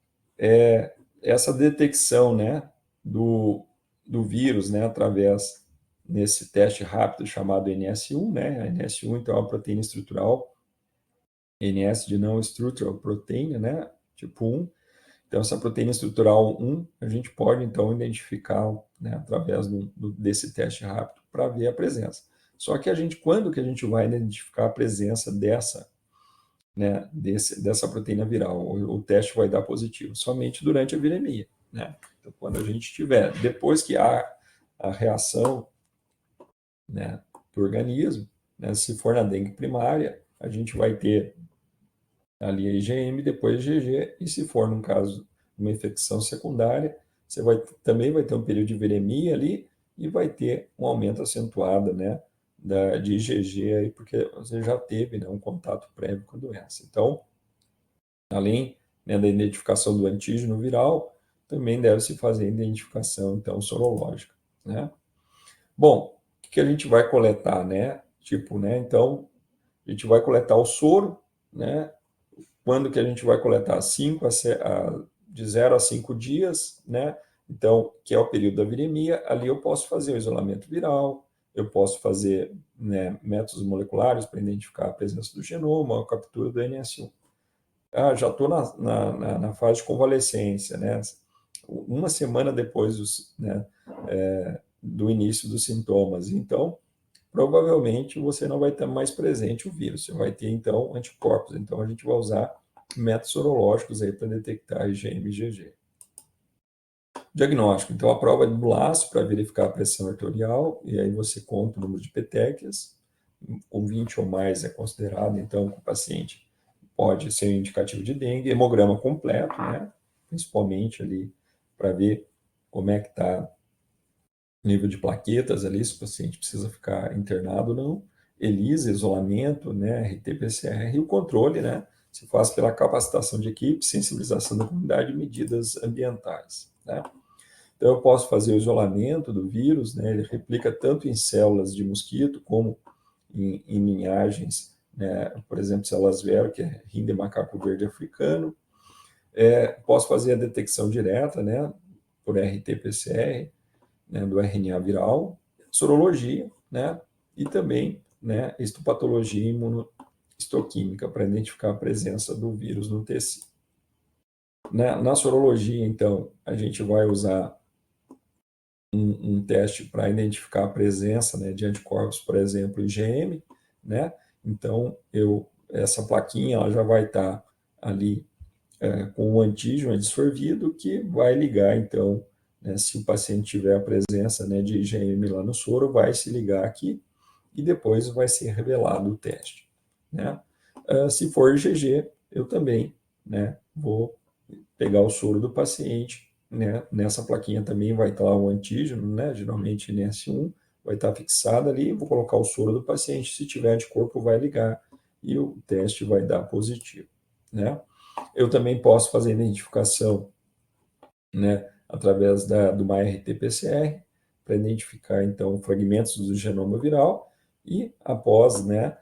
essa detecção, né, do vírus, né, através nesse teste rápido chamado NS1, né? A NS1, então, é uma proteína estrutural, NS de não structural protein, né, tipo 1. Então, essa proteína estrutural 1, a gente pode, então, identificar, né, através desse teste rápido para ver a presença. Só que quando que a gente vai identificar a presença dessa proteína viral? O teste vai dar positivo somente durante a viremia, né? Então, quando a gente tiver, depois que há a reação, né, do organismo, né, se for na dengue primária, a gente vai ter ali a IgM, depois IgG, e se for, num caso, uma infecção secundária, você também vai ter um período de viremia ali e vai ter um aumento acentuado, né, de IgG, aí, porque você já teve, né, um contato prévio com a doença. Então, além, né, da identificação do antígeno viral, também deve-se fazer a identificação, então, sorológica, né? Bom, o que a gente vai coletar, né? Tipo, né? Então, a gente vai coletar o soro, né? Quando que a gente vai coletar? De 0 a 5 dias, né? Então, que é o período da viremia, ali eu posso fazer o isolamento viral, eu posso fazer, né, métodos moleculares para identificar a presença do genoma, a captura do NS1. Já estou na fase de convalescência, né? Uma semana depois do início dos sintomas. Então, provavelmente você não vai ter mais presente o vírus, você vai ter, então, anticorpos. Então, a gente vai usar métodos sorológicos aí para detectar IgM e IgG. Diagnóstico. Então, a prova é do BLAST para verificar a pressão arterial, e aí você conta o número de petequias, com 20 ou mais é considerado, então, que o paciente pode ser um indicativo de dengue, hemograma completo, né? Principalmente ali para ver como é que está o nível de plaquetas ali, se o paciente precisa ficar internado ou não, ELISA, isolamento, né? RT-PCR e o controle, né? Se faz pela capacitação de equipe, sensibilização da comunidade e medidas ambientais, né? Então, eu posso fazer o isolamento do vírus, né? Ele replica tanto em células de mosquito como em linhagens, né? Por exemplo, células Vero, que é rim de macaco verde africano. Posso fazer a detecção direta, né? Por RT-PCR, né? Do RNA viral, sorologia, né? E também, né? Histopatologia imunohistoquímica para identificar a presença do vírus no tecido. Na sorologia, então, a gente vai usar um teste para identificar a presença, né, de anticorpos, por exemplo, IgM, né? Então, essa plaquinha ela já vai estar ali com o antígeno adsorvido que vai ligar, então, né, se o paciente tiver a presença, né, de IgM lá no soro, vai se ligar aqui e depois vai ser revelado o teste, né? Se for IgG, eu também, né, vou pegar o soro do paciente, né? Nessa plaquinha também vai estar lá o antígeno, né? Geralmente NS1, vai estar fixado ali, vou colocar o soro do paciente, se tiver anticorpo vai ligar e o teste vai dar positivo, né? Eu também posso fazer identificação, né, através do MyRT-PCR, para identificar, então, fragmentos do genoma viral e, após, né,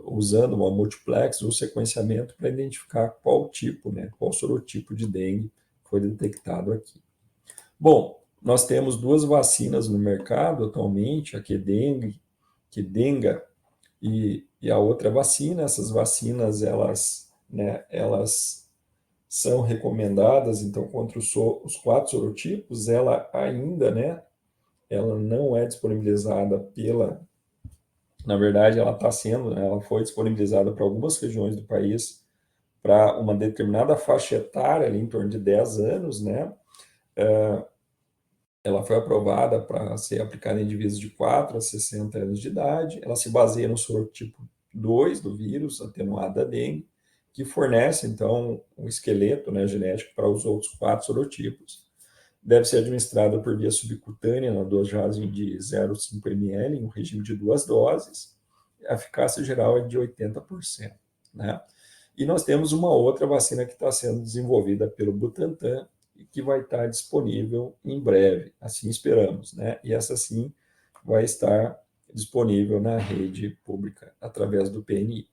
usando uma multiplex ou sequenciamento para identificar qual tipo, né, qual sorotipo de dengue foi detectado aqui. Bom, nós temos duas vacinas no mercado atualmente, a Qdenga e a outra vacina. Essas vacinas, elas são recomendadas, então, contra os 4 sorotipos, ela ainda, né, ela não é disponibilizada na verdade, ela está sendo, né, ela foi disponibilizada para algumas regiões do país, para uma determinada faixa etária, ali em torno de 10 anos, né, ela foi aprovada para ser aplicada em indivíduos de 4 a 60 anos de idade, ela se baseia no sorotipo 2 do vírus, atenuado da dengue, que fornece, então, um esqueleto, né, genético para os outros 4 sorotipos. Deve ser administrada por via subcutânea, na dosagem de 0,5 ml, em um regime de 2 doses. A eficácia geral é de 80%, né? E nós temos uma outra vacina que está sendo desenvolvida pelo Butantan e que vai estar disponível em breve, assim esperamos, né? E essa sim vai estar disponível na rede pública através do PNI.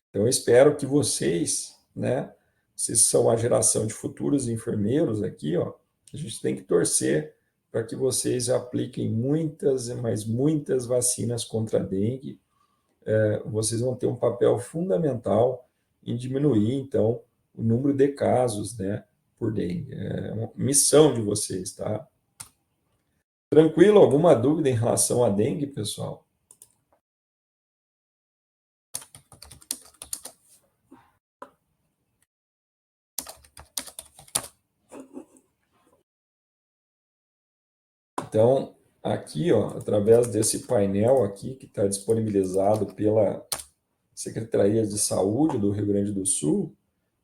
Então, eu espero que vocês, né, vocês são a geração de futuros enfermeiros aqui, ó, a gente tem que torcer para que vocês apliquem muitas, mas muitas vacinas contra a dengue. Vocês vão ter um papel fundamental em diminuir, então, o número de casos, né, por dengue. É uma missão de vocês, tá? Tranquilo? Alguma dúvida em relação à dengue, pessoal? Então, aqui, ó, através desse painel aqui que está disponibilizado pela Secretaria de Saúde do Rio Grande do Sul,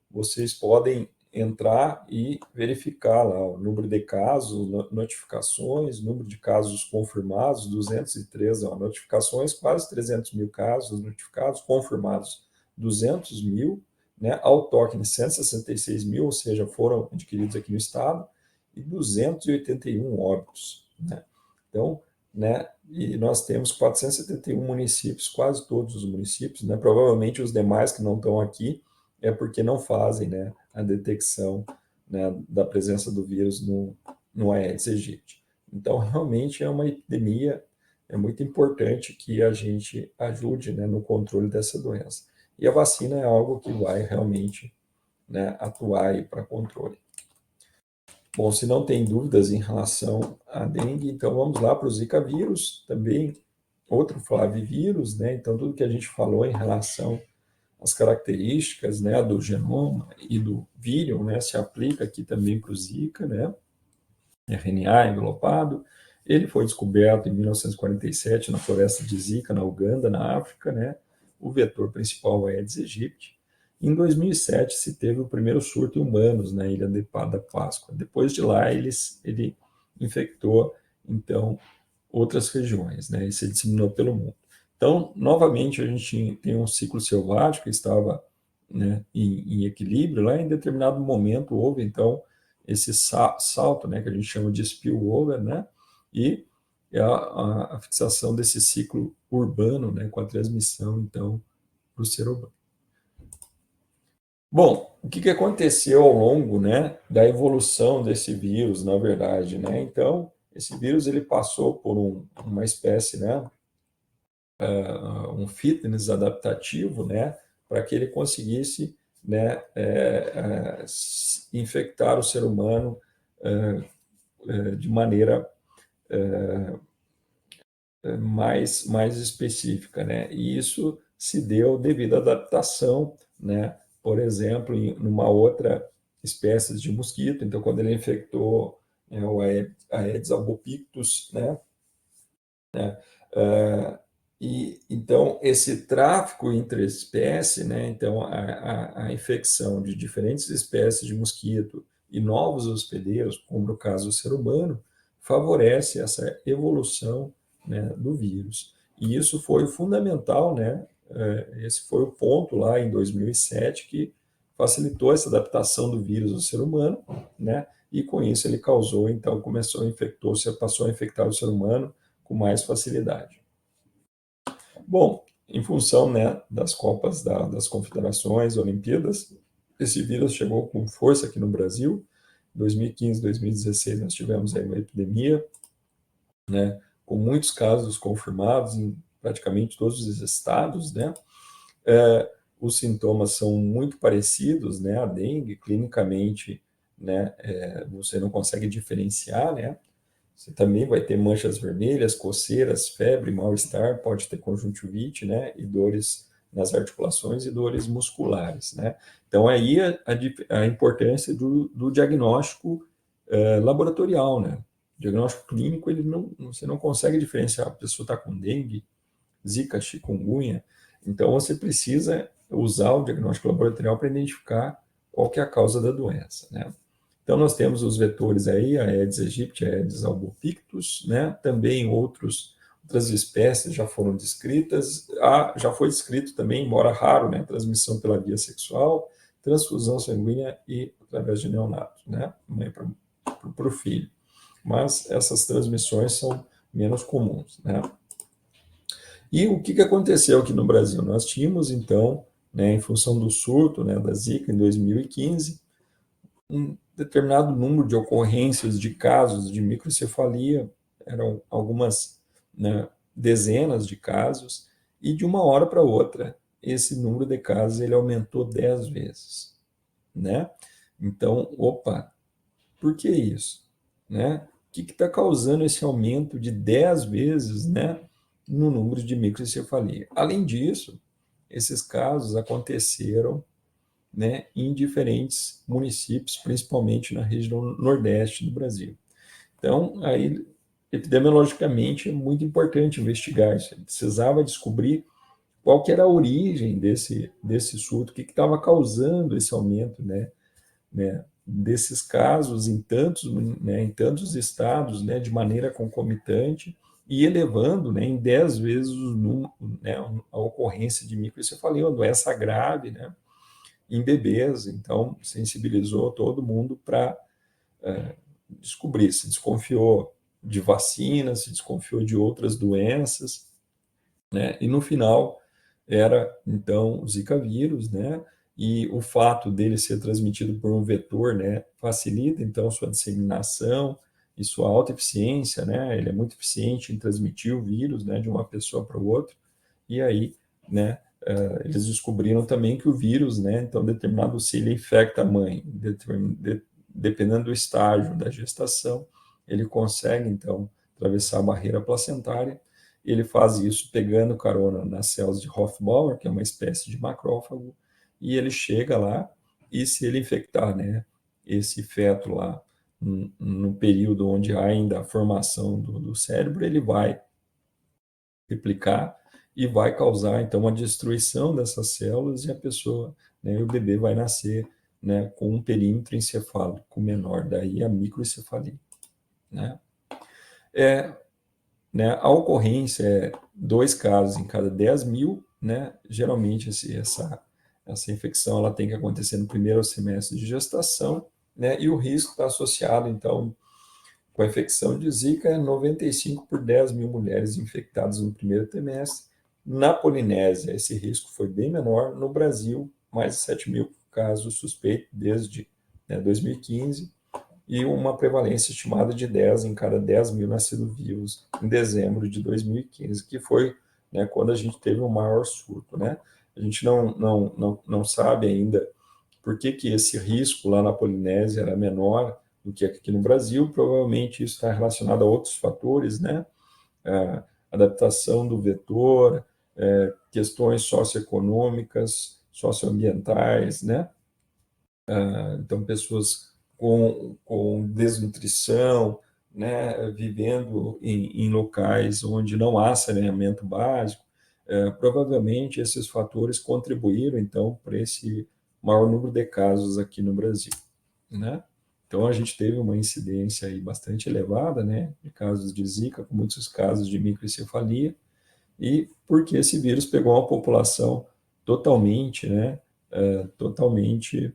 vocês podem entrar e verificar lá o número de casos, notificações, número de casos confirmados, 203, ó, notificações, quase 300 mil casos notificados, confirmados 200 mil, né, autóctones 166 mil, ou seja, foram adquiridos aqui no estado, e 281 óbitos, né? Então, né, e nós temos 471 municípios, quase todos os municípios, né, provavelmente os demais que não estão aqui, é porque não fazem, né, a detecção, né, da presença do vírus no Aedes aegypti. Então, realmente é uma epidemia, é muito importante que a gente ajude, né, no controle dessa doença. E a vacina é algo que vai realmente, né, atuar para controle. Bom, se não tem dúvidas em relação à dengue, então vamos lá para o Zika vírus, também outro flavivírus, né? Então, tudo que a gente falou em relação as características, né, do genoma e do vírus, né, se aplica aqui também para o Zika, né, RNA envelopado. Ele foi descoberto em 1947 na floresta de Zika, na Uganda, na África, né, o vetor principal é Aedes aegypti. Em 2007 se teve o primeiro surto em humanos na ilha de da Páscoa. Depois de lá ele infectou então outras regiões, né, e se disseminou pelo mundo. Então, novamente, a gente tem um ciclo selvático que estava, né, em equilíbrio. Lá em determinado momento houve, então, esse salto, né, que a gente chama de spillover, né, e a fixação desse ciclo urbano, né, com a transmissão, então, para o ser humano. Bom, o que aconteceu ao longo, né, da evolução desse vírus, na verdade, né? Então, esse vírus ele passou por uma espécie, né, um fitness adaptativo, né, para que ele conseguisse, né, infectar o ser humano de maneira mais específica, né? E isso se deu devido à adaptação, né? Por exemplo, em uma outra espécie de mosquito. Então, quando ele infectou o Aedes albopictus, né? Uh, e então esse tráfico entre espécies, né? Então a infecção de diferentes espécies de mosquito e novos hospedeiros, como no caso do ser humano, favorece essa evolução, né, do vírus. E isso foi fundamental, né? Esse foi o ponto lá em 2007 que facilitou essa adaptação do vírus ao ser humano, né? E com isso ele causou, então começou a infectar, passou a infectar o ser humano com mais facilidade. Bom, em função, né, das Copas das Confederações, Olimpíadas, esse vírus chegou com força aqui no Brasil. Em 2015, 2016, nós tivemos aí uma epidemia, né, com muitos casos confirmados em praticamente todos os estados, né? Os sintomas são muito parecidos, né? A dengue, clinicamente, né, você não consegue diferenciar, né? Você também vai ter manchas vermelhas, coceiras, febre, mal-estar, pode ter conjuntivite, né? E dores nas articulações e dores musculares, né? Então, aí a importância do diagnóstico laboratorial, né? O diagnóstico clínico, você não consegue diferenciar. A pessoa está com dengue, zika, chikungunya. Então, você precisa usar o diagnóstico laboratorial para identificar qual que é a causa da doença, né? Então, nós temos os vetores aí, a Aedes aegypti, a Aedes albopictus, né? Também outras outras espécies já foram descritas, já foi descrito também, embora raro, né, transmissão pela via sexual, transfusão sanguínea e através de neonatos, né, mãe para o filho. Mas essas transmissões são menos comuns, né. E o que aconteceu aqui no Brasil? Nós tínhamos, então, né, em função do surto, né, da Zika em 2015, um determinado número de ocorrências de casos de microcefalia, eram algumas, né, dezenas de casos, e de uma hora para outra, esse número de casos ele aumentou 10 vezes, né? Então, opa, por que isso? Né? O que está causando esse aumento de 10 vezes, né, no número de microcefalia? Além disso, esses casos aconteceram, né, em diferentes municípios, principalmente na região nordeste do Brasil. Então, aí, epidemiologicamente, é muito importante investigar isso. Ele precisava descobrir qual que era a origem desse surto, o que estava causando esse aumento, né, desses casos em tantos, né, em tantos estados, né, de maneira concomitante, e elevando, né, em 10 vezes o número, né, a ocorrência de microcefalia, uma doença grave, né, em bebês. Então, sensibilizou todo mundo para descobrir. Se desconfiou de vacinas, se desconfiou de outras doenças, né? E no final era, então, o Zika vírus, né? E o fato dele ser transmitido por um vetor, né, facilita, então, sua disseminação e sua alta eficiência, né? Ele é muito eficiente em transmitir o vírus, né, de uma pessoa para o outro. E aí, né, eles descobriram também que o vírus, né, então, determinado se ele infecta a mãe, dependendo do estágio da gestação, ele consegue, então, atravessar a barreira placentária. Ele faz isso pegando carona nas células de Hofbauer, que é uma espécie de macrófago, e ele chega lá, e se ele infectar, né, esse feto lá, no período onde há ainda a formação do cérebro, ele vai replicar e vai causar, então, a destruição dessas células, e a pessoa, né, o bebê vai nascer, né, com um perímetro encefálico menor, daí a microcefalia, né? É, né, a ocorrência é 2 casos em cada 10 mil, né? Geralmente essa infecção ela tem que acontecer no primeiro semestre de gestação, né? E o risco está associado, então, com a infecção de Zika é 95 por 10 mil mulheres infectadas no primeiro trimestre. Na Polinésia, esse risco foi bem menor. No Brasil, mais de 7 mil casos suspeitos desde, né, 2015, e uma prevalência estimada de 10 em cada 10 mil nascidos vivos em dezembro de 2015, que foi, né, quando a gente teve o maior surto, né? A gente não sabe ainda por que esse risco lá na Polinésia era menor do que aqui no Brasil. Provavelmente isso está relacionado a outros fatores, né? A adaptação do vetor, questões socioeconômicas, socioambientais, né? Então, pessoas com desnutrição, né, vivendo em locais onde não há saneamento básico, provavelmente esses fatores contribuíram, então, para esse maior número de casos aqui no Brasil, né? Então, a gente teve uma incidência aí bastante elevada, né, de casos de Zika, com muitos casos de microencefalia, e porque esse vírus pegou uma população totalmente, né, totalmente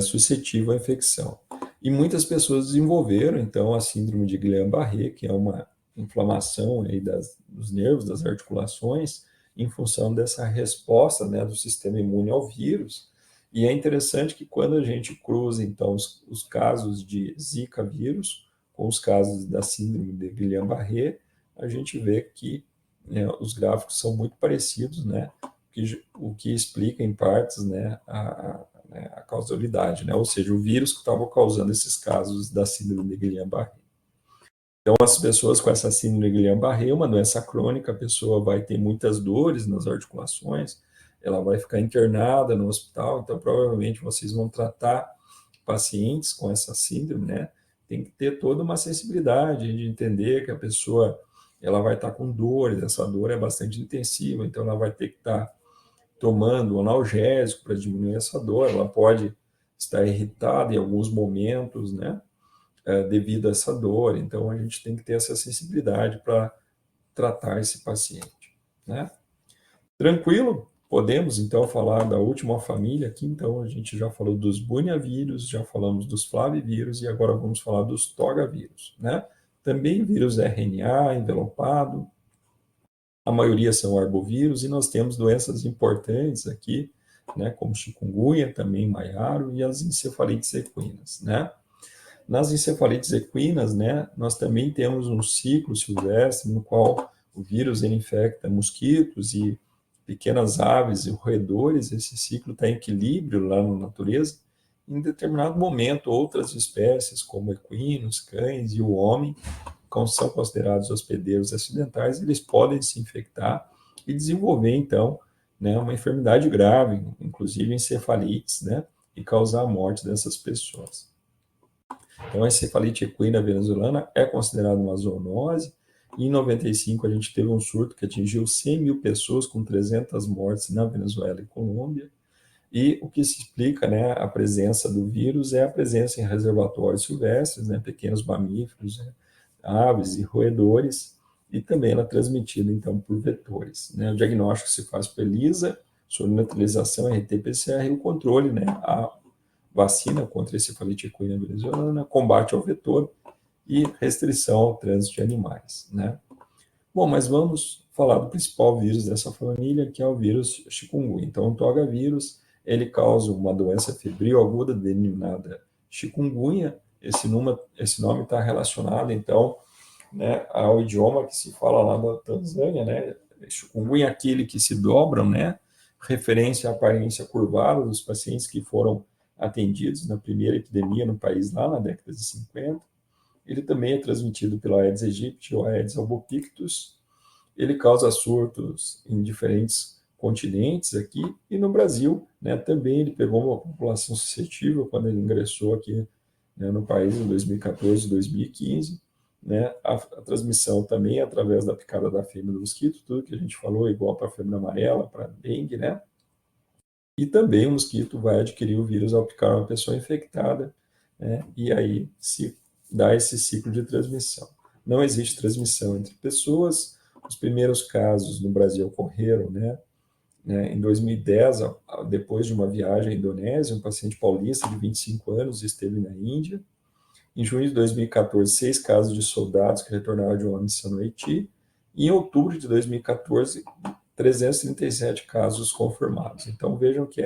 suscetível à infecção. E muitas pessoas desenvolveram, então, a síndrome de Guillain-Barré, que é uma inflamação aí dos nervos, das articulações, em função dessa resposta, né, do sistema imune ao vírus. E é interessante que quando a gente cruza, então, os casos de Zika vírus com os casos da síndrome de Guillain-Barré, a gente vê que, né, os gráficos são muito parecidos, né, o que explica, em partes, né, né, a causalidade, né? Ou seja, o vírus que estava causando esses casos da síndrome de Guillain-Barré. Então, as pessoas com essa síndrome de Guillain-Barré, uma doença crônica, a pessoa vai ter muitas dores nas articulações, ela vai ficar internada no hospital, então provavelmente vocês vão tratar pacientes com essa síndrome, né? Tem que ter toda uma sensibilidade de entender que a pessoa ela vai estar com dores, essa dor é bastante intensiva, então ela vai ter que estar tomando um analgésico para diminuir essa dor, ela pode estar irritada em alguns momentos, né? devido a essa dor. Então, a gente tem que ter essa sensibilidade para tratar esse paciente, né? Tranquilo? Podemos, então, falar da última família aqui. Então, a gente já falou dos bunhavírus, já falamos dos flavivírus e agora vamos falar dos togavírus, né? Também vírus RNA envelopado, a maioria são arbovírus, e nós temos doenças importantes aqui, né, como chikungunya, também maiaro, e as encefalites equinas, né? Nas encefalites equinas, né, nós também temos um ciclo silvestre no qual o vírus ele infecta mosquitos e pequenas aves e roedores. Esse ciclo está em equilíbrio lá na natureza. Em determinado momento, outras espécies, como equinos, cães e o homem, são considerados hospedeiros acidentais, eles podem se infectar e desenvolver, então, né, uma enfermidade grave, inclusive encefalites, né, e causar a morte dessas pessoas. Então, a encefalite equina venezuelana é considerada uma zoonose. Em 95, a gente teve um surto que atingiu 100 mil pessoas, com 300 mortes na Venezuela e Colômbia. E o que se explica, né, a presença do vírus é a presença em reservatórios silvestres, né, pequenos mamíferos, né, aves e roedores, e também ela é transmitida, então, por vetores, né? O diagnóstico se faz por ELISA, soronetralização, RT-PCR, e o controle, né, a vacina contra a encefalite equina venezuelana, combate ao vetor e restrição ao trânsito de animais, né? Bom, mas vamos falar do principal vírus dessa família, que é o vírus chikungunya. Então, o togavírus, ele causa uma doença febril aguda denominada chikungunya. Esse nome está relacionado, então, né, ao idioma que se fala lá da Tanzânia, né? Chikungunya é aquele que se dobram, né? Referência à aparência curvada dos pacientes que foram atendidos na primeira epidemia no país lá na década de 50. Ele também é transmitido pela Aedes aegypti ou Aedes albopictus. Ele causa surtos em diferentes continentes aqui e no Brasil, né, também ele pegou uma população suscetível quando ele ingressou aqui, né, no país em 2014 e 2015. Né, a transmissão também é através da picada da fêmea do mosquito, tudo que a gente falou, igual para a febre amarela, para dengue, né? E também o mosquito vai adquirir o vírus ao picar uma pessoa infectada, né, e aí se dá esse ciclo de transmissão. Não existe transmissão entre pessoas. Os primeiros casos no Brasil ocorreram, em 2010, depois de uma viagem à Indonésia. Um paciente paulista de 25 anos esteve na Índia. Em junho de 2014, 6 casos de soldados que retornaram de uma missão no Haiti. E em outubro de 2014, 337 casos confirmados. Então, vejam que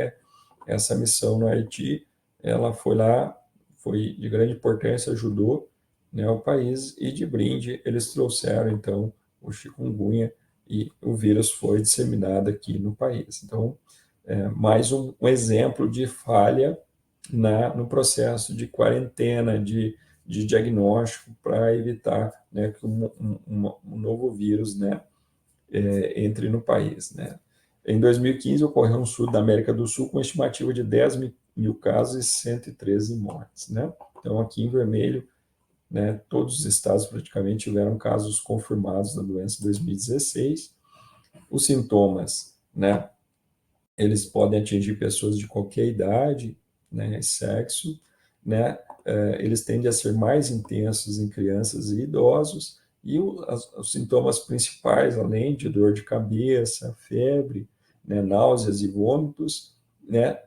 essa missão no Haiti, ela foi lá, foi de grande importância, ajudou, né, o país, e de brinde eles trouxeram, então, o chikungunya, e o vírus foi disseminado aqui no país. Então, mais um exemplo de falha no processo de quarentena, de diagnóstico, para evitar, né, que um novo vírus, né, entre no país, né. Em 2015, ocorreu um surto da América do Sul com estimativa de 10 mil casos e 113 mortes, né. Então, aqui em vermelho, né, todos os estados praticamente tiveram casos confirmados da doença em 2016. Os sintomas, né, eles podem atingir pessoas de qualquer idade, né, e sexo, né, eles tendem a ser mais intensos em crianças e idosos, e os sintomas principais, além de dor de cabeça, febre, né, náuseas e vômitos, né,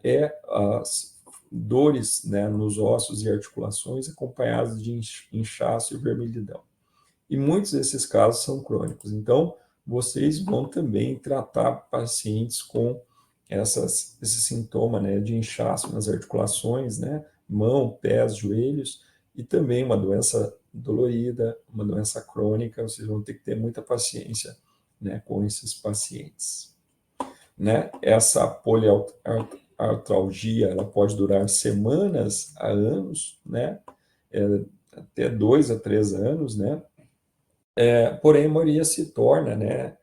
as dores, né, nos ossos e articulações, acompanhadas de inchaço e vermelhidão. E muitos desses casos são crônicos. Então, vocês vão também tratar pacientes com esse sintoma, né, de inchaço nas articulações, né, mão, pés, joelhos, e também uma doença dolorida, uma doença crônica. Vocês vão ter que ter muita paciência, né, com esses pacientes. Né? Essa poliartralgia, ela pode durar semanas a anos, né, até 2 a 3 anos, né? Porém, a maioria se torna, né,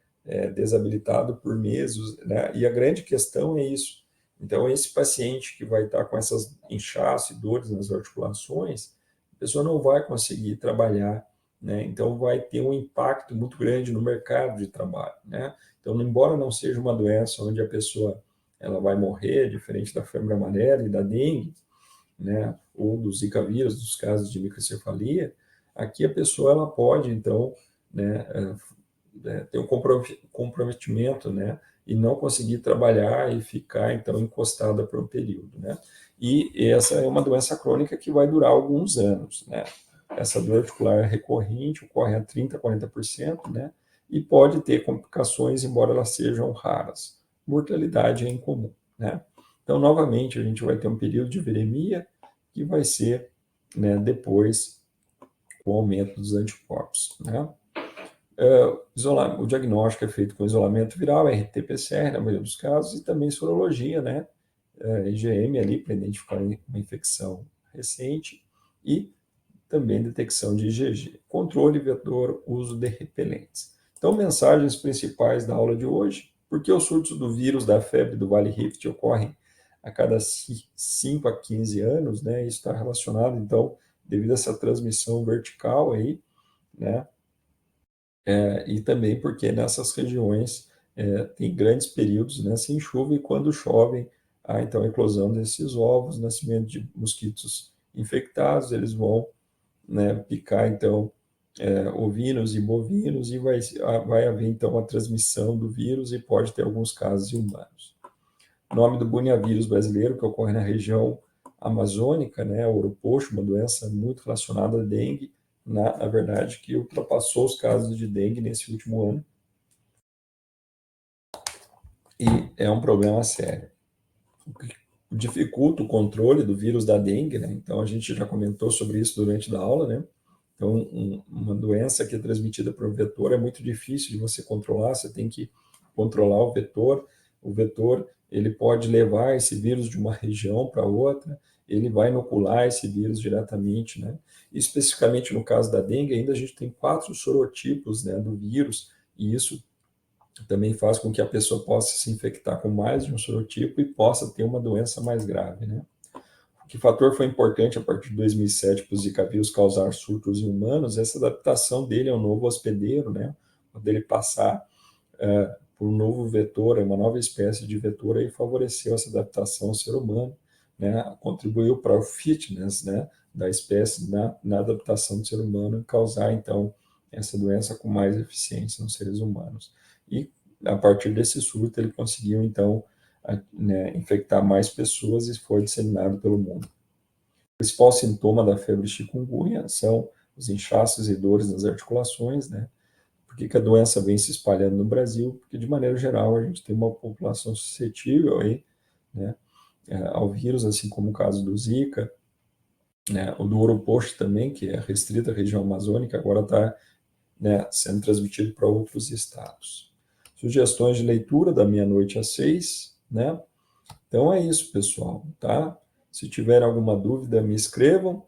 desabilitado por meses, né? E a grande questão é isso. Então, esse paciente que vai estar com essas inchaço e dores nas articulações, a pessoa não vai conseguir trabalhar, né? Então, vai ter um impacto muito grande no mercado de trabalho, né? Então, embora não seja uma doença onde a pessoa ela vai morrer, diferente da febre amarela e da dengue, né? ou do Zika vírus, dos casos de microcefalia, aqui a pessoa ela pode, então, né, ter um comprometimento, né, e não conseguir trabalhar e ficar, então, encostada por um período, né? E essa é uma doença crônica que vai durar alguns anos, né? Essa dor articular recorrente ocorre a 30%, 40%, né? E pode ter complicações, embora elas sejam raras. Mortalidade é incomum, né? Então, novamente, a gente vai ter um período de viremia que vai ser, né, depois com o aumento dos anticorpos, né? O diagnóstico é feito com isolamento viral, RT-PCR, na maioria dos casos, e também sorologia, né? IgM ali para identificar uma infecção recente e também detecção de IgG. Controle vetor, uso de repelentes. Então, mensagens principais da aula de hoje. Por que os surtos do vírus da febre do Vale Rift ocorrem a cada 5 a 15 anos, né? Isso está relacionado, então, devido a essa transmissão vertical aí, né? E também porque nessas regiões tem grandes períodos, né, sem chuva, e quando chove, há então a eclosão desses ovos, nascimento de mosquitos infectados, eles vão, né, picar então ovinos e bovinos, e vai haver então a transmissão do vírus, e pode ter alguns casos em humanos. O nome do buniavírus brasileiro, que ocorre na região amazônica, né, ouro poxo, uma doença muito relacionada à dengue, na verdade, que ultrapassou os casos de dengue nesse último ano, e é um problema sério. O que dificulta o controle do vírus da dengue, né? Então a gente já comentou sobre isso durante a aula, né? Então, uma doença que é transmitida por um vetor é muito difícil de você controlar, você tem que controlar o vetor, ele pode levar esse vírus de uma região para outra, ele vai inocular esse vírus diretamente, né? Especificamente no caso da dengue, ainda a gente tem 4 sorotipos, né, do vírus, e isso também faz com que a pessoa possa se infectar com mais de um sorotipo e possa ter uma doença mais grave, né? Que fator foi importante a partir de 2007 para o Zika vírus causar surtos em humanos? Essa adaptação dele ao novo hospedeiro, né? Quando ele passar por um novo vetor, uma nova espécie de vetor, aí favoreceu essa adaptação ao ser humano, né? Contribuiu para o fitness, né, da espécie na adaptação do ser humano, causar então essa doença com mais eficiência nos seres humanos. E a partir desse surto ele conseguiu então né, infectar mais pessoas e foi disseminado pelo mundo. O principal sintoma da febre chikungunya são os inchaços e dores nas articulações, né? Por que a doença vem se espalhando no Brasil? Porque, de maneira geral, a gente tem uma população suscetível aí, né, ao vírus, assim como o caso do Zika, né, o do Oropost também, que é restrito à região amazônica, agora está, né, sendo transmitido para outros estados. Sugestões de leitura da meia-noite às 6, né? Então é isso, pessoal, tá? Se tiver alguma dúvida, me escrevam.